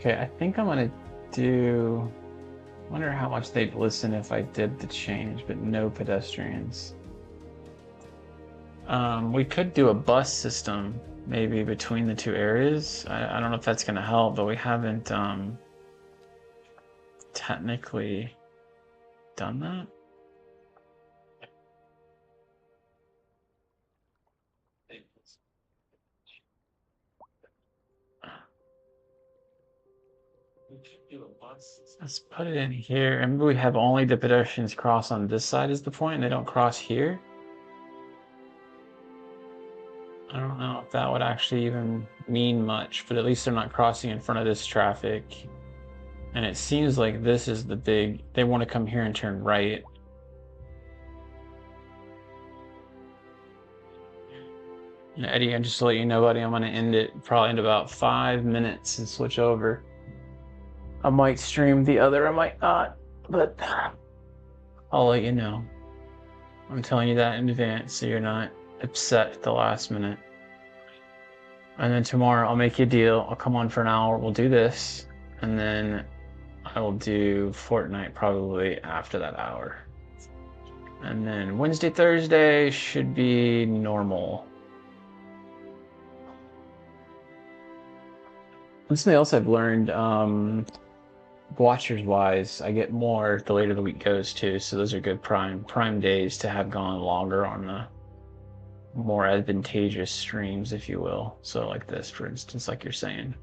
Okay, I think I'm gonna do... Wonder how much they'd listen if I did the change, but no pedestrians. We could do a bus system maybe between the two areas. I don't know if that's gonna help, but we haven't technically done that. Let's put it in here. And we have only the pedestrians cross on this side is the point, and they don't cross here. I don't know if that would actually even mean much, but at least they're not crossing in front of this traffic. And it seems like this is the big, they want to come here and turn right. And Eddie, and just to let you know, buddy, I'm going to end it probably in about 5 minutes and switch over. I might stream the other, I might not, but I'll let you know. I'm telling you that in advance so you're not upset at the last minute. And then tomorrow I'll make you a deal. I'll come on for an hour, we'll do this, and then I will do Fortnite probably after that hour. And then Wednesday, Thursday should be normal. Something else I've learned, watchers wise, I get more the later the week goes too, so those are good prime days to have gone longer on the more advantageous streams, if you will. So like this, for instance, like you're saying.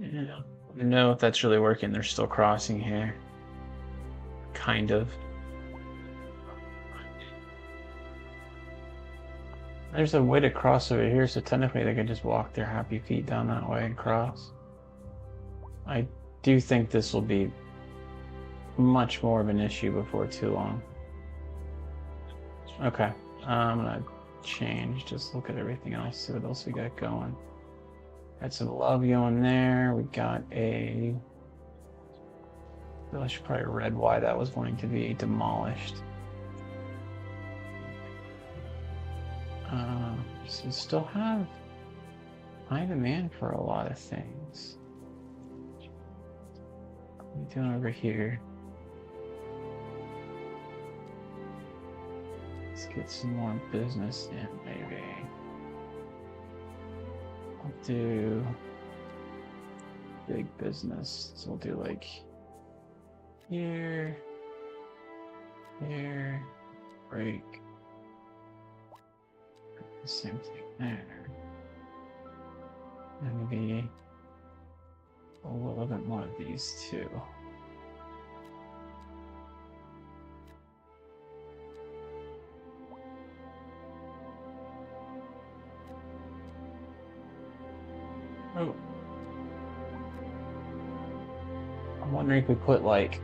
Yeah, I don't know if that's really working. They're still crossing here. Kind of. There's a way to cross over here, so technically they could just walk their happy feet down that way and cross. I do think this will be much more of an issue before too long. Okay, I'm gonna change, just look at everything else, see what else we got going. Got some love going there. We got a... I should probably read why that was going to be demolished. So we still have high demand for a lot of things. What are we doing over here? Let's get some more business in, maybe. I'll do big business. So we'll do like here, here, break. Same thing there. And maybe a little bit more of these too. Oh. I'm wondering if we put like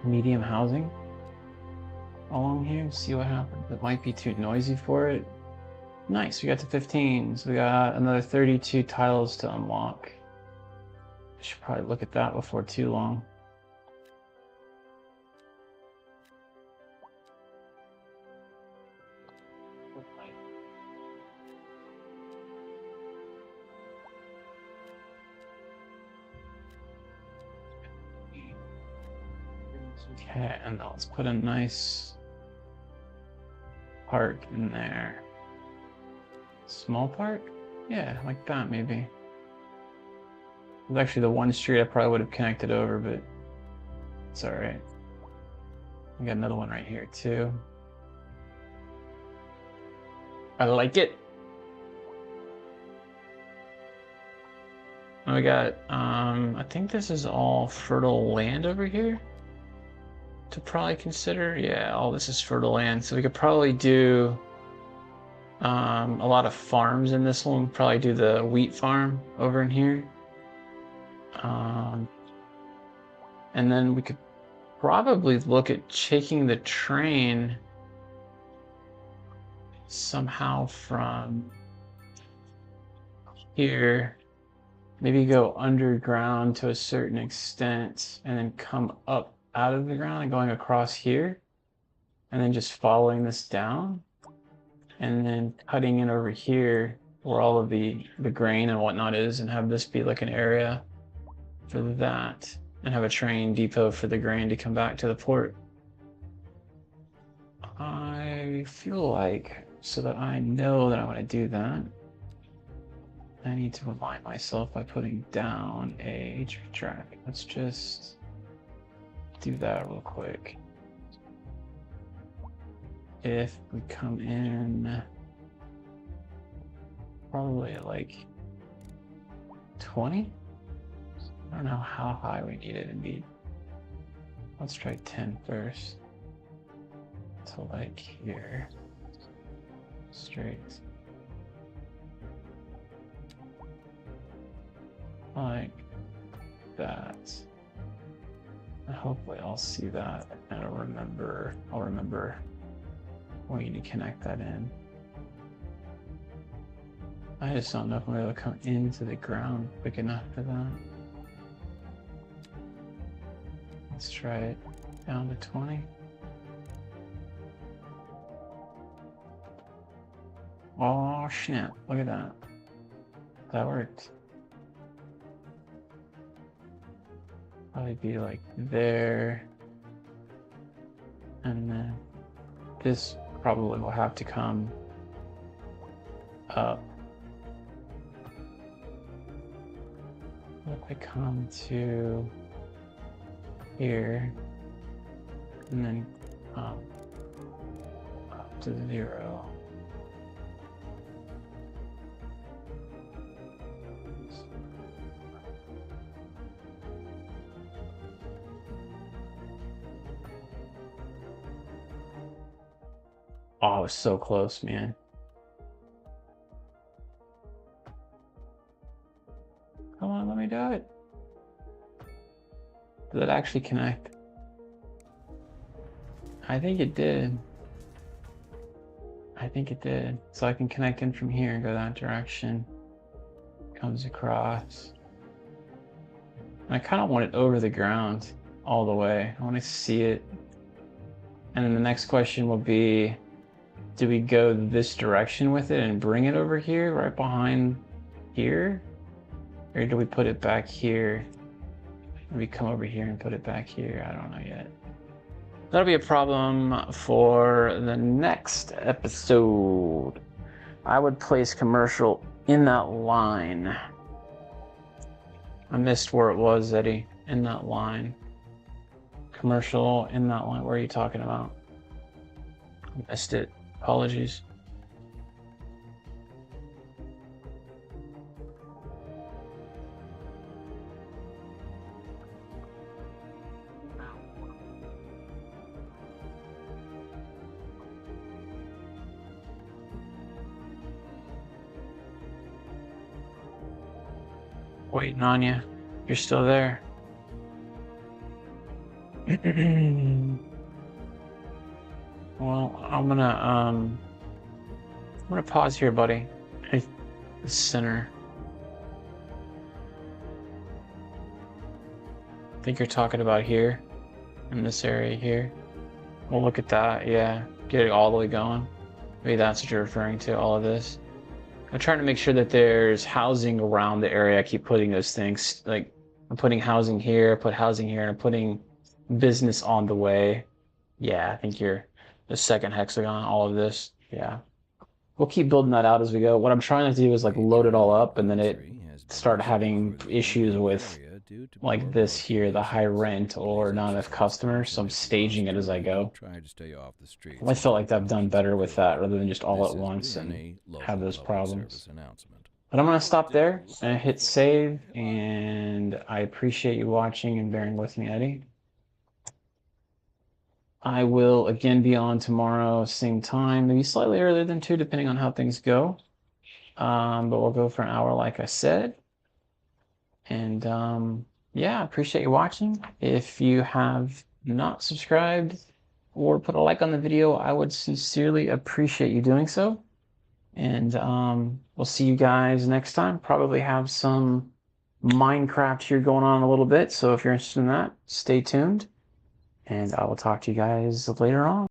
medium housing along here, see what happens. It might be too noisy for it. Nice, we got to 15, so we got another 32 tiles to unlock. I should probably look at that before too long. Okay, and let's put a nice park in there. Small park? Yeah, like that maybe. It was actually the one street I probably would have connected over, but it's alright. We got another one right here too. I like it. And we got, I think this is all fertile land over here to probably consider. Yeah, all this is fertile land, so we could probably do a lot of farms in this one. Probably do the wheat farm over in here. And then we could probably look at taking the train somehow from here, maybe go underground to a certain extent and then come up out of the ground and going across here and then just following this down. and then cutting it over here where all of the grain and whatnot is, and have this be like an area for that, and have a train depot for the grain to come back to the port. I feel like, so that I know that I want to do that, I need to remind myself by putting down a track. Let's just do that real quick. If we come in probably at like 20? I don't know how high we need it indeed. Let's try 10 first. To like here. Straight. Like that. And hopefully I'll see that and I'll remember we need to connect that in. I just don't know if I'm able to come into the ground quick enough for that. Let's try it down to 20. Oh snap, look at that. That worked. Probably be like there. And then this probably will have to come up. If I come to here and then up to 0. Oh, I was so close, man. Come on, let me do it. Did it actually connect? I think it did. I think it did. So I can connect in from here and go that direction. Comes across. And I kind of want it over the ground all the way. I want to see it. And then the next question will be, do we go this direction with it and bring it over here, right behind here? Or do we put it back here? Do we come over here and put it back here? I don't know yet. That'll be a problem for the next episode. I would place commercial in that line. I missed where it was, Eddie, in that line. Commercial in that line. What are you talking about? I missed it. Apologies. Waiting on you. You're still there. Well, I'm gonna pause here, buddy. The center. I think you're talking about here, in this area here. We'll look at that, yeah. Get it all the way going. Maybe that's what you're referring to, all of this. I'm trying to make sure that there's housing around the area. I keep putting those things, like I'm putting housing here, put housing here, and I'm putting business on the way. Yeah, I think you're the second hexagon, all of this. Yeah. We'll keep building that out as we go. What I'm trying to do is like load it all up and then it start having issues with like this here, the high rent or not enough customers. So I'm staging it as I go. I felt like I've done better with that rather than just all at once and have those problems. But I'm going to stop there and hit save, and I appreciate you watching and bearing with me, Eddie. I will again be on tomorrow, same time, maybe slightly earlier than 2, depending on how things go. But we'll go for an hour, like I said. And yeah, appreciate you watching. If you have not subscribed or put a like on the video, I would sincerely appreciate you doing so. And we'll see you guys next time. Probably have some Minecraft here going on a little bit. So if you're interested in that, stay tuned. And I will talk to you guys later on.